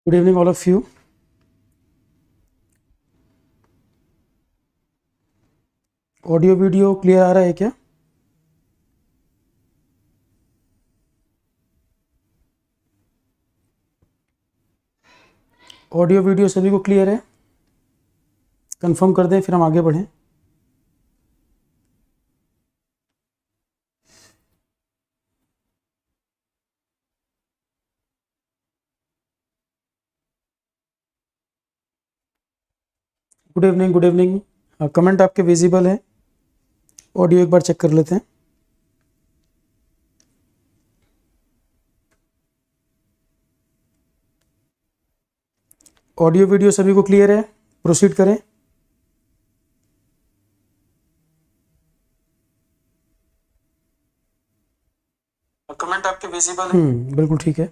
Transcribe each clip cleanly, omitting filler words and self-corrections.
Good evening all of you. Audio video clear आ रहा है क्या? ऑडियो वीडियो सभी को क्लियर है? कंफर्म कर दें फिर हम आगे बढ़ें। Good evening, good evening. Comment आपके विजिबल है? ऑडियो एक बार चेक कर लेते हैं। ऑडियो वीडियो सभी को क्लियर है? प्रोसीड करें। कमेंट आपके विजिबल है? बिल्कुल ठीक है।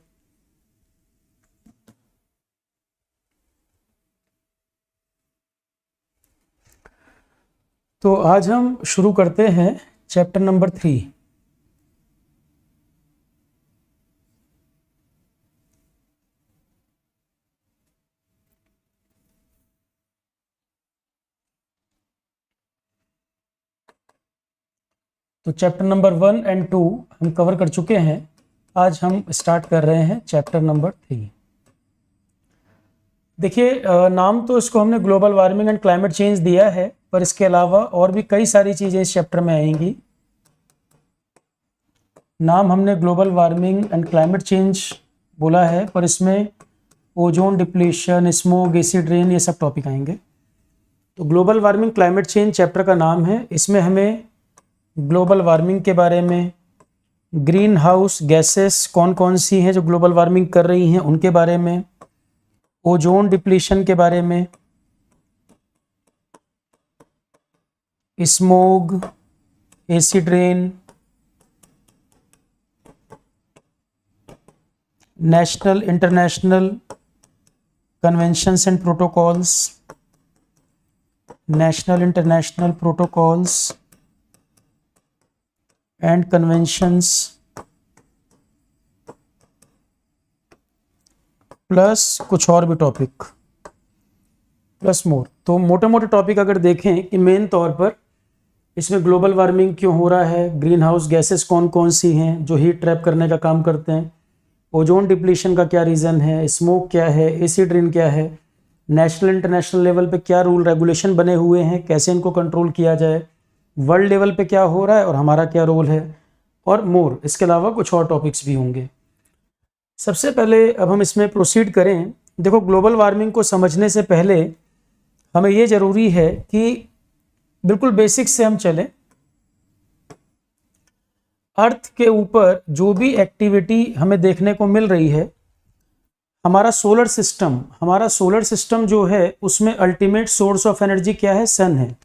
तो आज हम शुरू करते हैं चैप्टर नंबर 3। तो चैप्टर नंबर 1 एंड 2 हम कवर कर चुके हैं। आज हम स्टार्ट कर रहे हैं चैप्टर नंबर 3। देखिए, नाम तो इसको हमने global warming and climate change दिया है, पर इसके अलावा और भी कई सारी चीज़ें इस चैप्टर में आएंगी। नाम हमने global warming and climate change बोला है, पर इसमें ozone depletion, smoke, acid rain, ये सब टॉपिक आएंगे। तो global warming climate change chapter का नाम है। इसमें हमें ग्लोबल वार्मिंग के बारे में, ग्रीन हाउस गैसेस कौन कौन सी हैं जो ग्लोबल वार्मिंग कर रही हैं उनके बारे में, ओजोन डिप्लीशन के बारे में, smog, acid rain, national international conventions and protocols, national international protocols and conventions, plus कुछ और भी टॉपिक, प्लस मोर। तो मोटे मोटे टॉपिक अगर देखें कि मेन तौर पर इसमें ग्लोबल वार्मिंग क्यों हो रहा है, ग्रीन हाउस गैसेस कौन कौन सी हैं जो हीट ट्रैप करने का काम करते हैं, ओजोन डिप्लीशन का क्या रीज़न है, स्मोक क्या है, एसिड रेन क्या है, नेशनल इंटरनेशनल लेवल पे क्या रूल रेगुलेशन बने हुए हैं, कैसे इनको कंट्रोल किया जाए, वर्ल्ड लेवल पे क्या हो रहा है और हमारा क्या रोल है, और मोर। इसके अलावा कुछ और टॉपिक्स भी होंगे। सबसे पहले अब हम इसमें प्रोसीड करें। देखो, ग्लोबल वार्मिंग को समझने से पहले हमें ये ज़रूरी है कि बिल्कुल बेसिक से हम चलें। अर्थ के ऊपर जो भी एक्टिविटी हमें देखने को मिल रही है, हमारा सोलर सिस्टम जो है उसमें अल्टीमेट सोर्स ऑफ एनर्जी क्या है? सन है।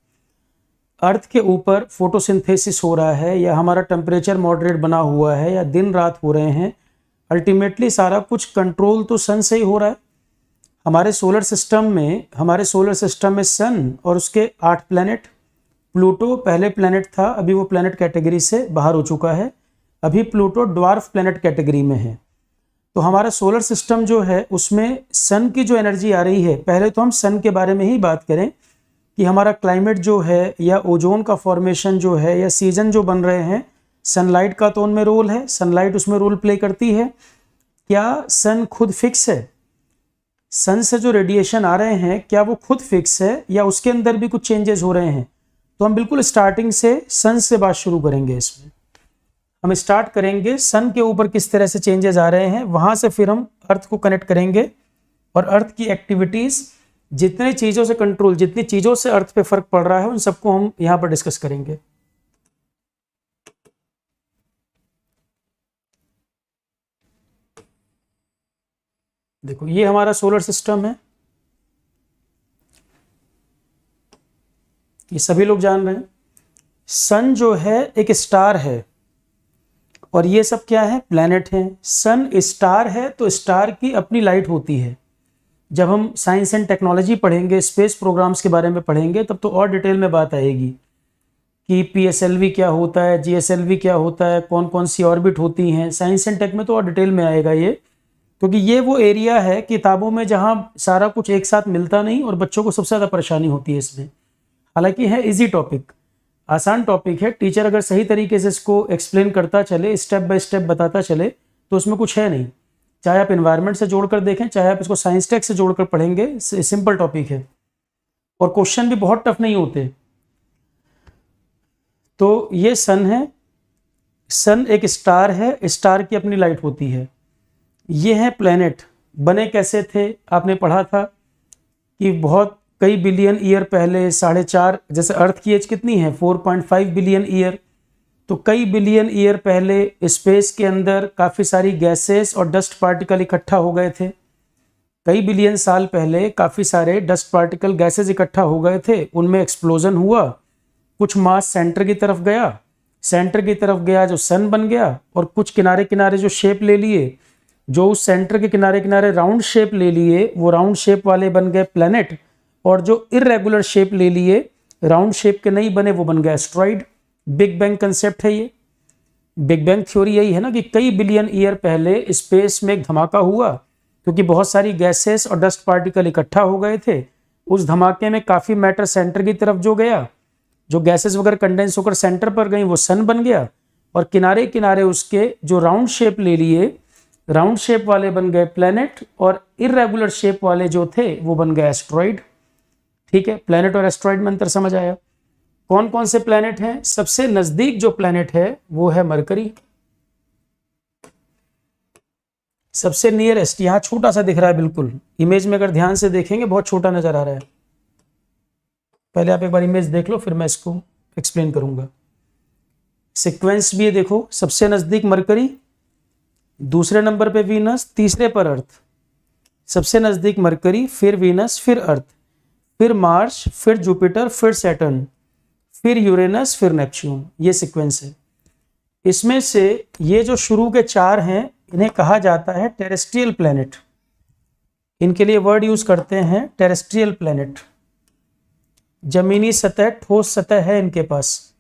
अर्थ के ऊपर फोटोसिंथेसिस हो रहा है, या हमारा टेम्परेचर मॉडरेट बना हुआ है, या दिन रात हो रहे हैं, अल्टीमेटली सारा कुछ कंट्रोल तो सन से ही हो रहा है। हमारे सोलर सिस्टम में सन और उसके 8 प्लैनेट। प्लूटो पहले प्लैनेट था, अभी वो प्लैनेट कैटेगरी से बाहर हो चुका है। अभी प्लूटो ड्वार्फ प्लैनेट कैटेगरी में है। तो हमारा सोलर सिस्टम जो है उसमें सन की जो एनर्जी आ रही है, पहले तो हम सन के बारे में ही बात करें कि हमारा क्लाइमेट जो है, या ओजोन का फॉर्मेशन जो है, या सीजन जो बन रहे हैं, सनलाइट का तो उनमें रोल है, सनलाइट उसमें रोल प्ले करती है। क्या सन खुद फिक्स है? सन से जो रेडिएशन आ रहे हैं क्या वो खुद फिक्स है, या उसके अंदर भी कुछ चेंजेस हो रहे हैं? तो हम बिल्कुल स्टार्टिंग से सन से बात शुरू करेंगे। इसमें हम स्टार्ट करेंगे सन के ऊपर किस तरह से चेंजेस आ रहे हैं, वहां से फिर हम अर्थ को कनेक्ट करेंगे, और अर्थ की एक्टिविटीज, जितनी चीजों से अर्थ पे फर्क पड़ रहा है, उन सबको हम यहां पर डिस्कस करेंगे। देखो, ये हमारा सोलर सिस्टम है, ये सभी लोग जान रहे हैं। सन जो है एक स्टार है, और ये सब क्या है? प्लैनेट हैं। सन स्टार है तो स्टार की अपनी लाइट होती है। जब हम साइंस एंड टेक्नोलॉजी पढ़ेंगे, स्पेस प्रोग्राम्स के बारे में पढ़ेंगे, तब तो और डिटेल में बात आएगी कि PSLV क्या होता है, GSLV क्या होता है, कौन कौन सी ऑर्बिट होती हैं। साइंस एंड टेक में तो और डिटेल में आएगा ये। क्योंकि ये वो एरिया है किताबों में जहाँ सारा कुछ एक साथ मिलता नहीं और बच्चों को सबसे ज़्यादा परेशानी होती है इसमें। हालांकि है इजी टॉपिक, आसान टॉपिक है, टीचर अगर सही तरीके से इसको एक्सप्लेन करता चले, स्टेप बाय स्टेप बताता चले, तो उसमें कुछ है नहीं। चाहे आप इन्वायरमेंट से जोड़कर देखें, चाहे आप इसको साइंस टेक्स्ट से जोड़कर पढ़ेंगे, सिंपल टॉपिक है और क्वेश्चन भी बहुत टफ नहीं होते। तो ये सन है, सन एक स्टार है, स्टार की अपनी लाइट होती है। ये है प्लैनेट, बने कैसे थे आपने पढ़ा था कि बहुत कई बिलियन ईयर पहले, 4.5, जैसे अर्थ की एज कितनी है 4.5 बिलियन ईयर, तो कई बिलियन ईयर पहले स्पेस के अंदर काफ़ी सारी गैसेस और डस्ट पार्टिकल इकट्ठा हो गए थे। कई बिलियन साल पहले काफ़ी सारे डस्ट पार्टिकल गैसेस इकट्ठा हो गए थे, उनमें एक्सप्लोजन हुआ, कुछ मास सेंटर की तरफ गया, सेंटर की तरफ गया जो सन बन गया, और कुछ किनारे किनारे जो शेप ले लिए, जो उस सेंटर के किनारे किनारे राउंड शेप ले लिए, वो राउंड शेप वाले बन गए प्लैनेट, और जो इरेगुलर शेप ले लिए, राउंड शेप के नहीं बने, वो बन गए एस्ट्रॉइड। बिग बैंग कंसेप्ट है ये। बिग बैंग थ्योरी यही है ना कि कई बिलियन ईयर पहले स्पेस में एक धमाका हुआ, क्योंकि बहुत सारी गैसेस और डस्ट पार्टिकल इकट्ठा हो गए थे। उस धमाके में काफ़ी मैटर सेंटर की तरफ जो गया, जो गैसेस वगैरह कंडेंस होकर सेंटर पर गई, वो सन बन गया, और किनारे किनारे उसके जो राउंड शेप ले लिए, राउंड शेप वाले बन गए प्लैनेट, और इरेगुलर शेप वाले जो थे वो बन गए एस्ट्रॉइड। ठीक है, प्लैनेट और एस्ट्रॉइड में अंतर समझ आया। कौन कौन से प्लैनेट हैं? सबसे नजदीक जो प्लैनेट है वो है मरकरी, सबसे नियरेस्ट। यहां छोटा सा दिख रहा है, बिल्कुल इमेज में अगर ध्यान से देखेंगे बहुत छोटा नजर आ रहा है। पहले आप एक बार इमेज देख लो, फिर मैं इसको एक्सप्लेन करूंगा। सीक्वेंस भी है, देखो, सबसे नजदीक मरकरी, दूसरे नंबर पे वीनस, तीसरे पर अर्थ। सबसे नजदीक मरकरी, फिर वीनस, फिर अर्थ, फिर मार्स, फिर जुपिटर, फिर सैटर्न, फिर यूरेनस, फिर नेपच्यून। ये सीक्वेंस है। इसमें से ये जो शुरू के 4 हैं, इन्हें कहा जाता है टेरेस्ट्रियल प्लैनेट। इनके लिए वर्ड यूज करते हैं टेरेस्ट्रियल प्लैनेट। जमीनी सतह, ठोस सतह है इनके पास,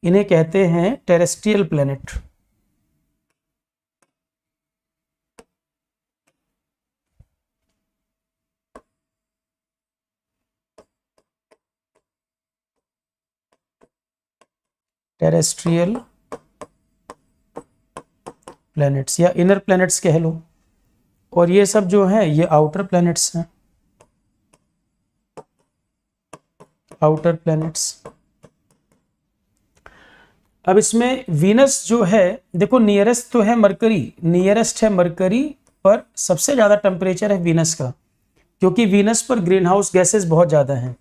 इन्हें कहते हैं टेरेस्ट्रियल प्लैनेट। टेरेस्ट्रियल प्लैनेट्स या इनर प्लैनेट्स कह लो, और ये सब जो है ये आउटर प्लैनेट्स हैं, आउटर प्लैनेट्स। अब इसमें वीनस जो है, देखो नियरेस्ट तो है मरकरी, नियरेस्ट है मरकरी, पर सबसे ज़्यादा टेम्परेचर है वीनस का, क्योंकि वीनस पर ग्रीन हाउस गैसेस बहुत ज़्यादा हैं।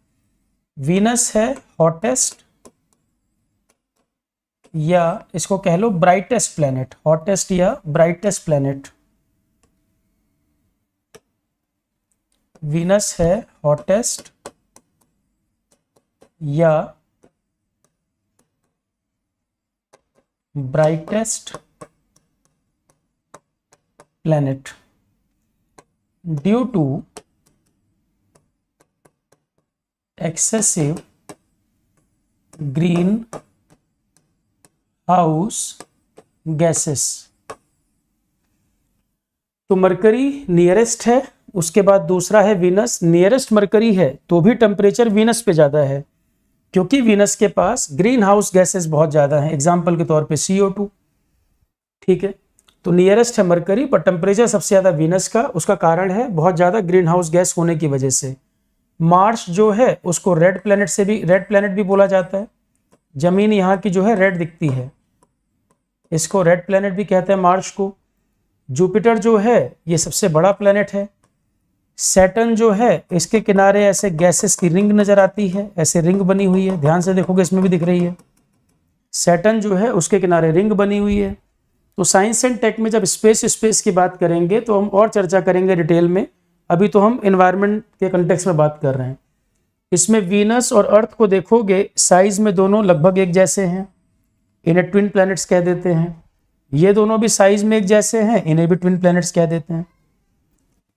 वीनस है हॉटेस्ट, या इसको कह लो ब्राइटेस्ट प्लैनेट, हॉटेस्ट या ब्राइटेस्ट प्लैनेट। वीनस है हॉटेस्ट या brightest planet due to excessive green house gases. तो मरकरी नियरेस्ट है, उसके बाद दूसरा है वीनस। नियरेस्ट मरकरी है तो भी टेम्परेचर वीनस पे ज़्यादा है, क्योंकि वीनस के पास ग्रीन हाउस गैसेस बहुत ज़्यादा हैं, एग्जाम्पल के तौर पे CO2। ठीक है, तो नियरेस्ट है मरकरी, पर टेम्परेचर सबसे ज़्यादा वीनस का। उसका कारण है बहुत ज़्यादा ग्रीन हाउस गैस होने की वजह से। मार्स जो है उसको रेड प्लैनेट भी बोला जाता है। जमीन यहाँ की जो है रेड दिखती है, इसको रेड प्लैनेट भी कहते हैं मार्स को। जुपिटर जो है ये सबसे बड़ा प्लैनेट है। सैटर्न जो है इसके किनारे ऐसे गैसेस की रिंग नजर आती है, ऐसे रिंग बनी हुई है, ध्यान से देखोगे इसमें भी दिख रही है। सैटर्न जो है उसके किनारे रिंग बनी हुई है। तो साइंस एंड टेक में जब स्पेस की बात करेंगे तो हम और चर्चा करेंगे डिटेल में, अभी तो हम एनवायरनमेंट के कंटेक्स्ट में बात कर रहे हैं। इसमें वीनस और अर्थ को देखोगे, साइज में दोनों लगभग एक जैसे हैं, इन्हें ट्विन प्लैनेट्स कह देते हैं। ये दोनों भी साइज में एक जैसे हैं, इन्हें भी ट्विन प्लैनेट्स कह देते हैं।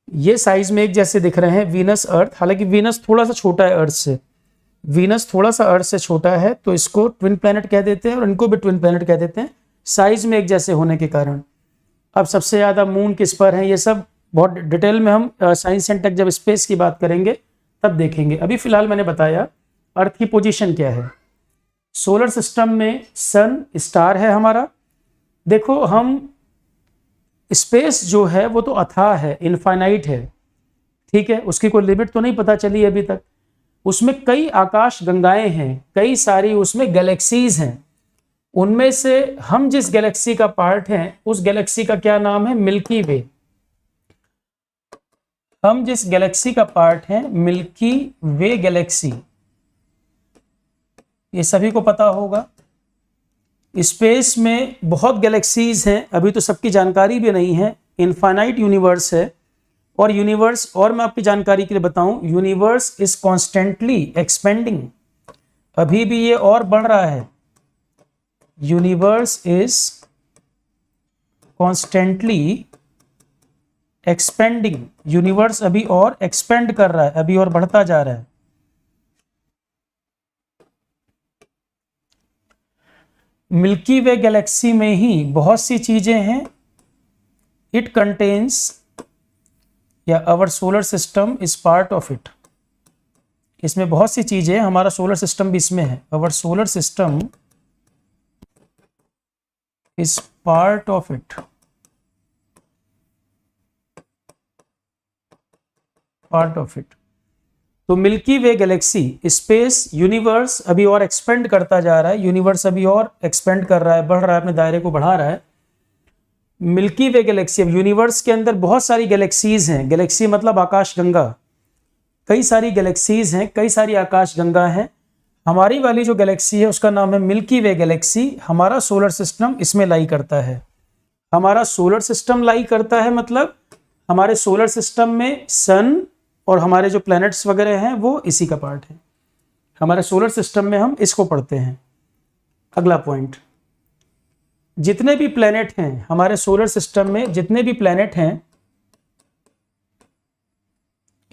ये साइज में एक जैसे दिख रहे हैं वीनस अर्थ, हालांकि वीनस थोड़ा सा छोटा है अर्थ से, वीनस थोड़ा सा अर्थ से छोटा है, तो इसको ट्विन प्लैनेट कह देते हैं, और इनको भी ट्विन प्लैनेट कह देते हैं, साइज में एक जैसे होने के कारण। अब सबसे ज़्यादा मून किस पर है, ये सब बहुत डिटेल में हम साइंस एंड टेक जब स्पेस की बात करेंगे तब देखेंगे। अभी फिलहाल मैंने बताया अर्थ की पोजीशन क्या है। सोलर सिस्टम में सन स्टार है हमारा। देखो हम स्पेस जो है वो तो अथाह है, इनफाइनाइट है, ठीक है, उसकी कोई लिमिट तो नहीं पता चली अभी तक। उसमें कई आकाश गंगाएं हैं, कई सारी उसमें गैलेक्सीज हैं। उनमें से हम जिस गैलेक्सी का पार्ट हैं उस गैलेक्सी का क्या नाम है, मिल्की वे। हम जिस गैलेक्सी का पार्ट हैं मिल्की वे गैलेक्सी, ये सभी को पता होगा। स्पेस में बहुत गैलेक्सीज हैं, अभी तो सबकी जानकारी भी नहीं है। इनफाइनाइट यूनिवर्स है, और यूनिवर्स, और मैं आपकी जानकारी के लिए बताऊं, यूनिवर्स इज कॉन्स्टेंटली एक्सपेंडिंग। अभी भी ये और बढ़ रहा है। Universe is constantly expanding. Universe अभी और एक्सपेंड कर रहा है, अभी और बढ़ता जा रहा है। मिल्की वे गैलेक्सी में ही बहुत सी चीजें हैं। इट कंटेन्स, या अवर solar system is part of it. इसमें बहुत सी चीजें, हमारा सोलर सिस्टम भी इसमें है। अवर solar system is part of it, part of it. तो मिल्की वे गैलेक्सी, स्पेस, यूनिवर्स अभी और एक्सपेंड करता जा रहा है। यूनिवर्स अभी और एक्सपेंड कर रहा है, बढ़ रहा है, अपने दायरे को बढ़ा रहा है। मिल्की वे गैलेक्सी, अब यूनिवर्स के अंदर बहुत सारी गैलेक्सीज हैं। गैलेक्सी मतलब आकाश गंगा, कई सारी गैलेक्सीज हैं, कई सारी आकाश गंगा हैं। हमारी वाली जो गैलेक्सी है उसका नाम है मिल्की वे गैलेक्सी। हमारा सोलर सिस्टम इसमें लाई करता है। हमारा सोलर सिस्टम लाई करता है मतलब हमारे सोलर सिस्टम में सन और हमारे जो प्लैनेट्स वगैरह हैं वो इसी का पार्ट है। हमारे सोलर सिस्टम में हम इसको पढ़ते हैं। अगला पॉइंट, जितने भी प्लैनेट हैं हमारे सोलर सिस्टम में, जितने भी प्लैनेट हैं,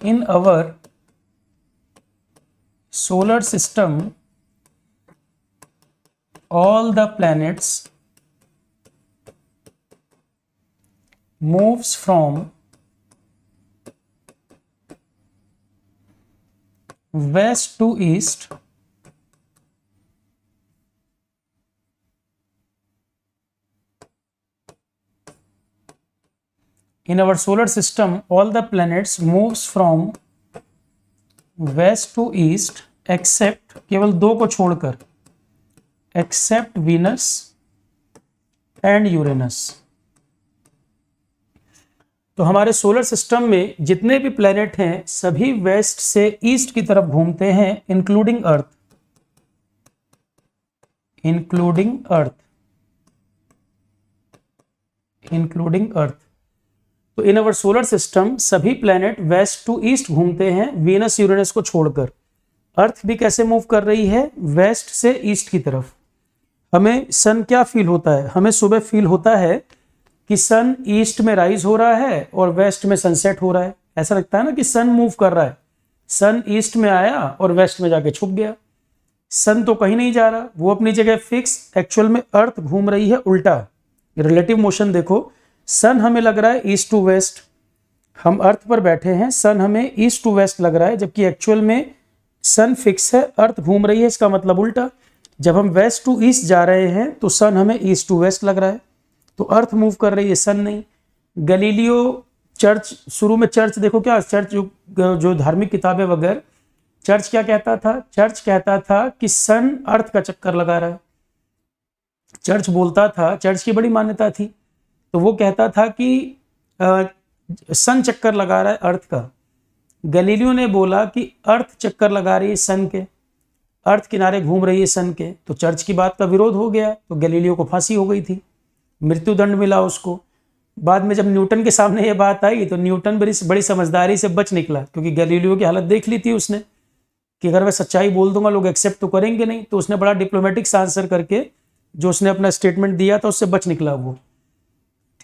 in our solar system all the planets moves from west to east in our solar system. All the planets moves from west to east except, केवल दो को छोड़कर, except Venus and Uranus। तो हमारे सोलर सिस्टम में जितने भी planet हैं सभी वेस्ट से ईस्ट की तरफ घूमते हैं, इंक्लूडिंग अर्थ, इंक्लूडिंग अर्थ, इंक्लूडिंग अर्थ। तो इन अवर सोलर सिस्टम सभी प्लैनेट वेस्ट टू ईस्ट घूमते हैं, वीनस यूरेनस को छोड़कर। अर्थ भी कैसे मूव कर रही है, वेस्ट से ईस्ट की तरफ। हमें सन क्या फील होता है, हमें सुबह फील होता है कि सन ईस्ट में राइज हो रहा है और वेस्ट में सनसेट हो रहा है। ऐसा लगता है ना कि सन मूव कर रहा है। सन ईस्ट में आया और वेस्ट में जाके छुप गया। सन तो कहीं नहीं जा रहा, वो अपनी जगह फिक्स। एक्चुअल में अर्थ घूम रही है उल्टा। रिलेटिव मोशन देखो, सन हमें लग रहा है ईस्ट टू वेस्ट, हम अर्थ पर बैठे हैं, सन हमें ईस्ट टू वेस्ट लग रहा है, जबकि एक्चुअल में सन फिक्स है, अर्थ घूम रही है। इसका मतलब उल्टा, जब हम वेस्ट टू ईस्ट जा रहे हैं तो सन हमें ईस्ट टू वेस्ट लग रहा है। तो अर्थ मूव कर रही है, सन नहीं। गैलीलियो चर्च, शुरू में चर्च देखो क्या, चर्च जो धार्मिक किताबें वगैरह, चर्च क्या कहता था, चर्च कहता था कि सन अर्थ का चक्कर लगा रहा है। चर्च बोलता था, चर्च की बड़ी मान्यता थी, तो वो कहता था कि सन चक्कर लगा रहा है अर्थ का। गैलीलियो ने बोला कि अर्थ चक्कर लगा रही है सन के, अर्थ किनारे घूम रही है सन के। तो चर्च की बात का विरोध हो गया, तो गैलीलियो को फांसी हो गई थी, मृत्युदंड मिला उसको। बाद में जब न्यूटन के सामने ये बात आई तो न्यूटन बड़ी समझदारी से बच निकला, क्योंकि गैलीलियो की हालत देख ली थी उसने कि अगर मैं सच्चाई बोल दूंगा लोग एक्सेप्ट तो करेंगे नहीं। तो उसने बड़ा डिप्लोमेटिक से आंसर करके जो उसने अपना स्टेटमेंट दिया था उससे बच निकला वो,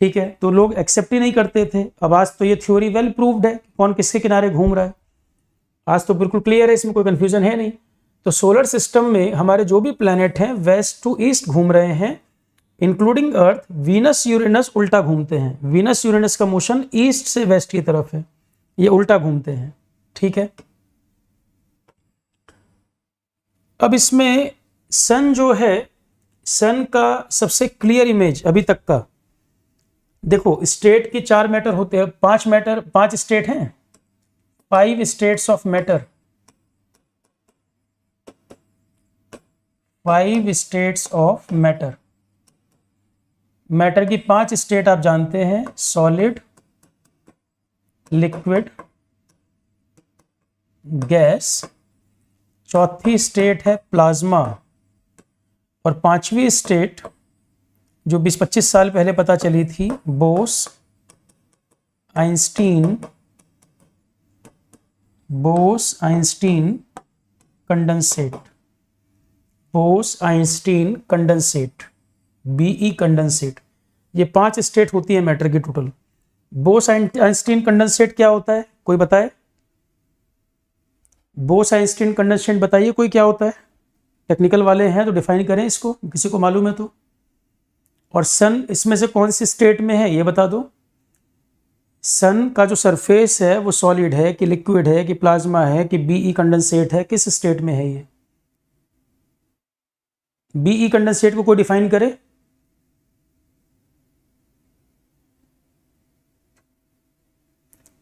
ठीक है। तो लोग एक्सेप्ट ही नहीं करते थे। अब आज तो ये थ्योरी वेल प्रूव्ड है कौन किसके किनारे घूम रहा है, आज तो बिल्कुल क्लियर है, इसमें कोई कंफ्यूजन है नहीं। तो सोलर सिस्टम में हमारे जो भी प्लैनेट हैं वेस्ट टू ईस्ट घूम रहे हैं, इंक्लूडिंग अर्थ, वीनस यूरेनस उल्टा घूमते हैं। वीनस यूरेनस का मोशन ईस्ट से वेस्ट की तरफ है, ये उल्टा घूमते हैं। ठीक है, अब इसमें सन जो है, सन का सबसे क्लियर इमेज अभी तक का देखो, स्टेट की 4 मैटर होते हैं, 5 स्टेट हैं, 5 states of matter, 5 states of matter. Matter की 5 स्टेट आप जानते हैं, सॉलिड, लिक्विड, गैस, चौथी स्टेट है प्लाज्मा, और 5वीं स्टेट जो 20-25 साल पहले पता चली थी, Bose Einstein condensate, Bose Einstein condensate, BE condensate. ये 5 स्टेट होती है मैटर की टोटल। बोस आइंस्टीन कंडेंसेट क्या होता है, कोई बताए? बोस आइंस्टीन कंडेंसेट बताइए कोई, क्या होता है? टेक्निकल वाले हैं तो डिफाइन करें इसको, किसी को मालूम है तो। और सन इसमें से कौन सी स्टेट में है ये बता दो। सन का जो सरफेस है वो सॉलिड है कि लिक्विड है कि प्लाज्मा है कि बीई कंडेंसेट है, किस स्टेट में है ये? बीई कंडेंसेट को कोई डिफाइन करे?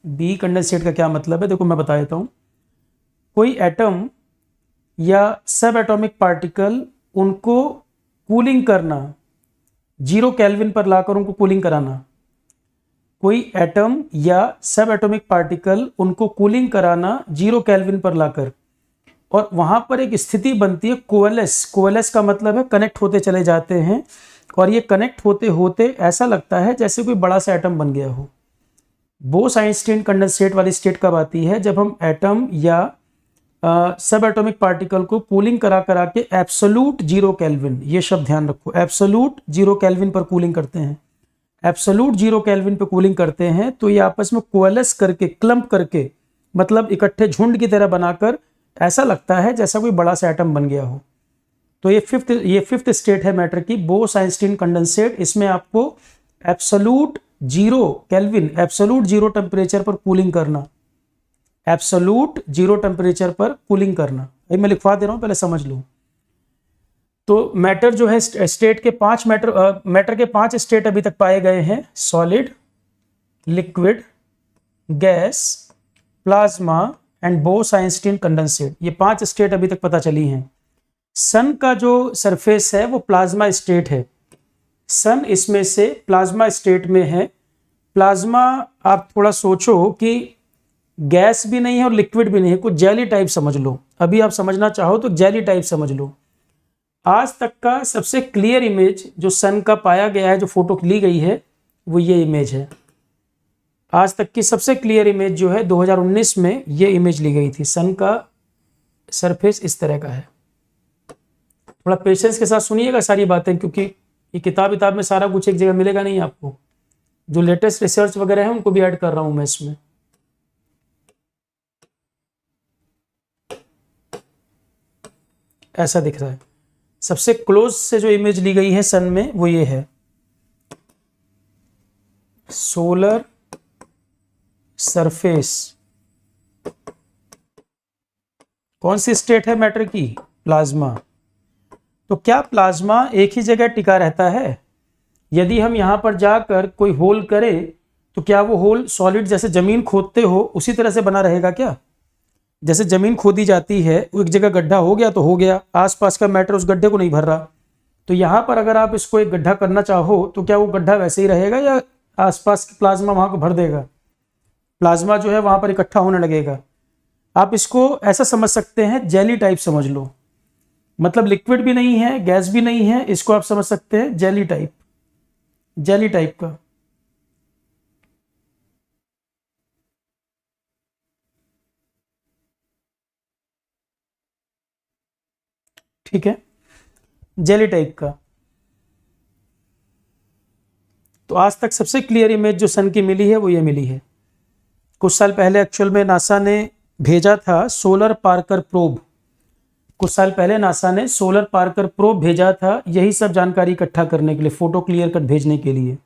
बी कंडेंसेट का क्या मतलब है, देखो मैं बता देता हूं। कोई एटम या सब एटॉमिक पार्टिकल, उनको कूलिंग करना, 0 केल्विन पर लाकर उनको कूलिंग कराना। कोई एटम या सब एटॉमिक पार्टिकल, उनको कूलिंग कराना 0 केल्विन पर लाकर, और वहां पर एक स्थिति बनती है कोएलेस। कोएलेस का मतलब है कनेक्ट होते चले जाते हैं, और ये कनेक्ट होते होते ऐसा लगता है जैसे कोई बड़ा सा एटम बन गया हो। बोस आइंस्टीन कंडेंसेट वाली स्टेट कब आती है? जब हम एटम या सब एटॉमिक पार्टिकल को कूलिंग करा करा के एब्सोल्यूट 0 केल्विन, ये शब्द ध्यान रखो, एब्सोल्यूट 0 केल्विन पर कूलिंग करते हैं। एब्सोल्यूट 0 केल्विन पर कूलिंग करते हैं तो ये आपस में कोएलेस करके, क्लम्प करके, मतलब इकट्ठे झुंड की तरह बनाकर ऐसा लगता है जैसा कोई बड़ा सा एटम बन गया हो। तो ये फिफ्थ स्टेट है मैटर की, बोस आइंस्टीन कंडेंसेट। इसमें आपको एब्सोल्यूट 0 केल्विन, एब्सोल्यूट 0 टेम्परेचर पर कूलिंग करना, एब्सोल्यूट 0 टेम्परेचर पर कूलिंग करना। ये मैं लिखवा दे रहा हूं, पहले समझ लो। तो मैटर जो है, स्टेट के 5 मैटर के 5 स्टेट अभी तक पाए गए हैं, solid, liquid, gas, plasma and boss Einstein condensate. ये 5 स्टेट अभी तक पता चली हैं। सन का जो सरफेस है वो प्लाज्मा स्टेट है। सन इसमें से प्लाज्मा स्टेट में है। प्लाज्मा आप थोड़ा सोचो कि गैस भी नहीं है और लिक्विड भी नहीं है, कुछ जेली टाइप समझ लो। अभी आप समझना चाहो तो जेली टाइप समझ लो। आज तक का सबसे क्लियर इमेज जो सन का पाया गया है, जो फोटो ली गई है, वो ये इमेज है। आज तक की सबसे क्लियर इमेज जो है 2019 में ये इमेज ली गई थी। सन का सरफेस इस तरह का है। थोड़ा पेशेंस के साथ सुनिएगा सारी बातें, क्योंकि ये किताब में सारा कुछ एक जगह मिलेगा नहीं आपको। जो लेटेस्ट रिसर्च वगैरह है उनको भी ऐड कर रहा हूं मैं इसमें। ऐसा दिख रहा है। सबसे क्लोज से जो इमेज ली गई है सन में वो ये है। सोलर सरफेस कौन सी स्टेट है मैटर की? प्लाज्मा। तो क्या प्लाज्मा एक ही जगह टिका रहता है? यदि हम यहां पर जाकर कोई होल करें तो क्या वो होल सॉलिड, जैसे जमीन खोदते हो उसी तरह से बना रहेगा क्या? जैसे जमीन खोदी जाती है, वो एक जगह गड्ढा हो गया तो हो गया, आसपास का मैटर उस गड्ढे को नहीं भर रहा। तो यहां पर अगर आप इसको एक गड्ढा करना चाहो तो क्या वो गड्ढा वैसे ही रहेगा या आसपास की प्लाज्मा वहां को भर देगा? प्लाज्मा जो है वहां पर इकट्ठा होने लगेगा। आप इसको ऐसा समझ सकते हैं, जेली टाइप समझ लो। मतलब लिक्विड भी नहीं है, गैस भी नहीं है, इसको आप समझ सकते हैं जेली टाइप, जेली टाइप का। ठीक है, जेली टाइप का। तो आज तक सबसे क्लियर इमेज जो सन की मिली है वो ये मिली है। कुछ साल पहले एक्चुअल में नासा ने भेजा था सोलर पार्कर प्रोब। कुछ साल पहले नासा ने सोलर पार्कर प्रोब भेजा था यही सब जानकारी इकट्ठा करने के लिए, फोटो क्लियर कट भेजने के लिए।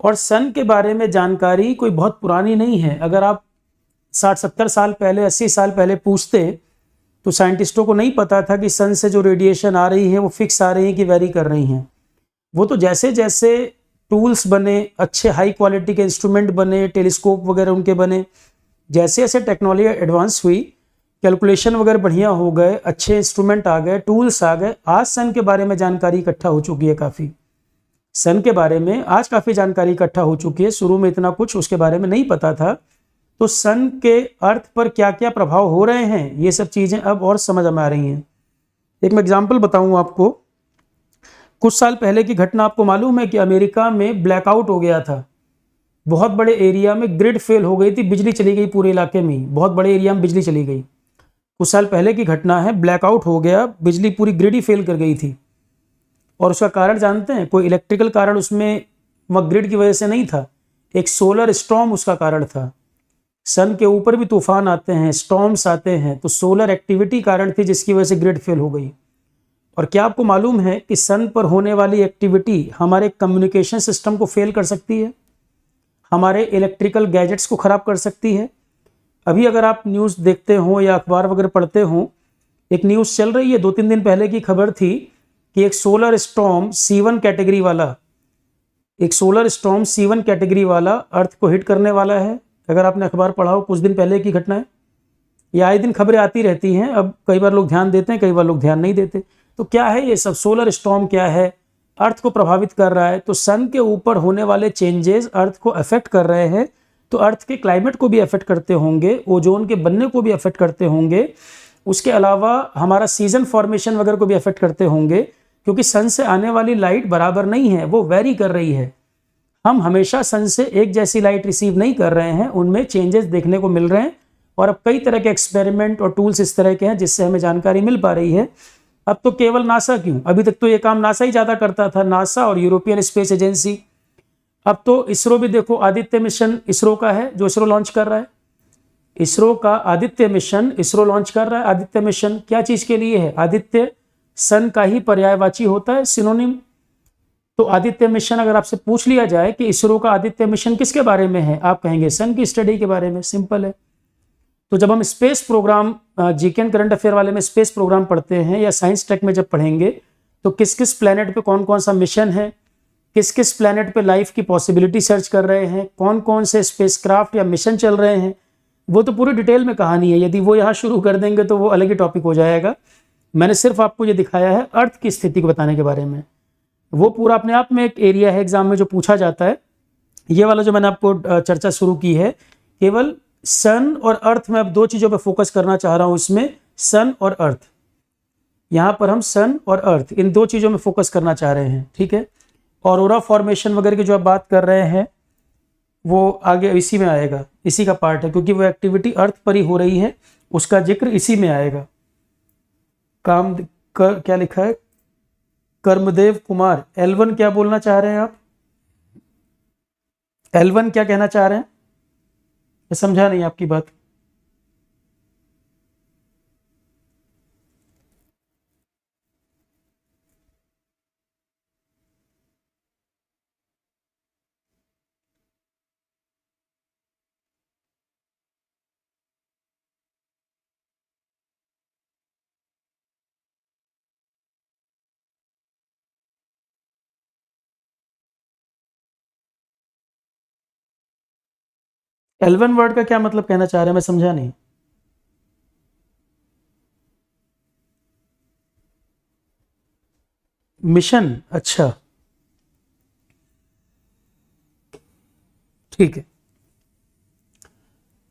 और सन के बारे में जानकारी कोई बहुत पुरानी नहीं है। अगर आप 60-70 साल पहले, 80 साल पहले पूछते तो साइंटिस्टों को नहीं पता था कि सन से जो रेडिएशन आ रही है वो फिक्स आ रही है कि वेरी कर रही हैं। वो तो जैसे जैसे टूल्स बने, अच्छे हाई क्वालिटी के इंस्ट्रूमेंट बने, टेलीस्कोप वगैरह उनके बने, जैसे जैसे टेक्नोलॉजी एडवांस हुई, कैलकुलेशन वगैरह बढ़िया हो गए, अच्छे इंस्ट्रूमेंट आ गए, टूल्स आ गए, आज सन के बारे में जानकारी इकट्ठा हो चुकी है। काफ़ी सन के बारे में आज काफ़ी जानकारी इकट्ठा हो चुकी है। शुरू में इतना कुछ उसके बारे में नहीं पता था। तो सन के अर्थ पर क्या क्या प्रभाव हो रहे हैं, ये सब चीज़ें अब और समझ में आ रही हैं। एक मैं एग्जाम्पल बताऊँ आपको। कुछ साल पहले की घटना आपको मालूम है कि अमेरिका में ब्लैकआउट हो गया था। बहुत बड़े एरिया में ग्रिड फेल हो गई थी, बिजली चली गई पूरे इलाके में, बहुत बड़े एरिया में बिजली चली गई। कुछ साल पहले की घटना है, ब्लैकआउट हो गया, बिजली पूरी ग्रिड ही फेल कर गई थी। और उसका कारण जानते हैं? कोई इलेक्ट्रिकल कारण उसमें ग्रिड की वजह से नहीं था, एक सोलर स्टॉर्म उसका कारण था। सन के ऊपर भी तूफान आते हैं, स्टॉर्म्स आते हैं, तो सोलर एक्टिविटी कारण थी जिसकी वजह से ग्रिड फेल हो गई। और क्या आपको मालूम है कि सन पर होने वाली एक्टिविटी हमारे कम्युनिकेशन सिस्टम को फेल कर सकती है, हमारे इलेक्ट्रिकल गैजेट्स को खराब कर सकती है। अभी अगर आप न्यूज़ देखते हो या अखबार वगैरह पढ़ते हो, एक न्यूज़ चल रही है, 2-3 दिन पहले की खबर थी कि एक सोलर स्टॉर्म C1 कैटेगरी वाला, एक सोलर स्टॉर्म C1 कैटेगरी वाला अर्थ को हिट करने वाला है। अगर आपने अखबार पढ़ा हो, कुछ दिन पहले की घटना है। ये आए दिन खबरें आती रहती हैं। अब कई बार लोग ध्यान देते हैं, कई बार लोग ध्यान नहीं देते। तो क्या है ये सब? सोलर स्टॉर्म क्या है? अर्थ को प्रभावित कर रहा है। तो सन के ऊपर होने वाले चेंजेस अर्थ को अफेक्ट कर रहे हैं, तो अर्थ के क्लाइमेट को भी अफेक्ट करते होंगे, ओजोन के बनने को भी अफेक्ट करते होंगे, उसके अलावा हमारा सीजन फॉर्मेशन वगैरह को भी अफेक्ट करते होंगे। क्योंकि सन से आने वाली लाइट बराबर नहीं है, वो वेरी कर रही है। हम हमेशा सन से एक जैसी लाइट रिसीव नहीं कर रहे हैं, उनमें चेंजेस देखने को मिल रहे हैं। और अब कई तरह के एक्सपेरिमेंट और टूल्स इस तरह के हैं जिससे हमें जानकारी मिल पा रही है। अब तो केवल नासा क्यों, अभी तक तो ये काम नासा ही ज़्यादा करता था, नासा और यूरोपियन स्पेस एजेंसी। अब तो इसरो भी देखो, आदित्य मिशन इसरो का है जो इसरो लॉन्च कर रहा है। इसरो का आदित्य मिशन इसरो लॉन्च कर रहा है। आदित्य मिशन क्या चीज़ के लिए है? आदित्य सन का ही पर्यायवाची होता है, सिनोनिम। तो आदित्य मिशन अगर आपसे पूछ लिया जाए कि इसरो का आदित्य मिशन किसके बारे में है, आप कहेंगे सन की स्टडी के बारे में। सिंपल है। तो जब हम space program, GK current affair वाले में स्पेस प्रोग्राम पढ़ते हैं या साइंस टेक में जब पढ़ेंगे, तो किस किस प्लैनेट पे कौन कौन सा मिशन है, किस किस प्लैनेट पे लाइफ की पॉसिबिलिटी सर्च कर रहे हैं, कौन कौन से स्पेसक्राफ्ट या मिशन चल रहे हैं, वो तो पूरी डिटेल में कहानी है। यदि वो यहाँ शुरू कर देंगे तो वो अलग ही टॉपिक हो जाएगा। मैंने सिर्फ आपको ये दिखाया है अर्थ की स्थिति को बताने के बारे में। वो पूरा अपने आप में एक एरिया है एग्जाम में जो पूछा जाता है। ये वाला जो मैंने आपको चर्चा शुरू की है, केवल सन और अर्थ में अब दो चीज़ों पर फोकस करना चाह रहा हूँ इसमें, सन और अर्थ। यहाँ पर हम सन और अर्थ इन दो चीज़ों में फोकस करना चाह रहे हैं, ठीक है। ऑरोरा फॉर्मेशन वगैरह की जो आप बात कर रहे हैं वो आगे इसी में आएगा, इसी का पार्ट है, क्योंकि वो एक्टिविटी अर्थ पर ही हो रही है, उसका जिक्र इसी में आएगा। क्या लिखा है? कर्मदेव कुमार, L1 क्या बोलना चाह रहे हैं आप? L1 क्या कहना चाह रहे हैं? मैं समझा नहीं आपकी बात। L1 वर्ड का क्या मतलब कहना चाह रहे हैं, मैं समझा नहीं। मिशन, अच्छा ठीक है।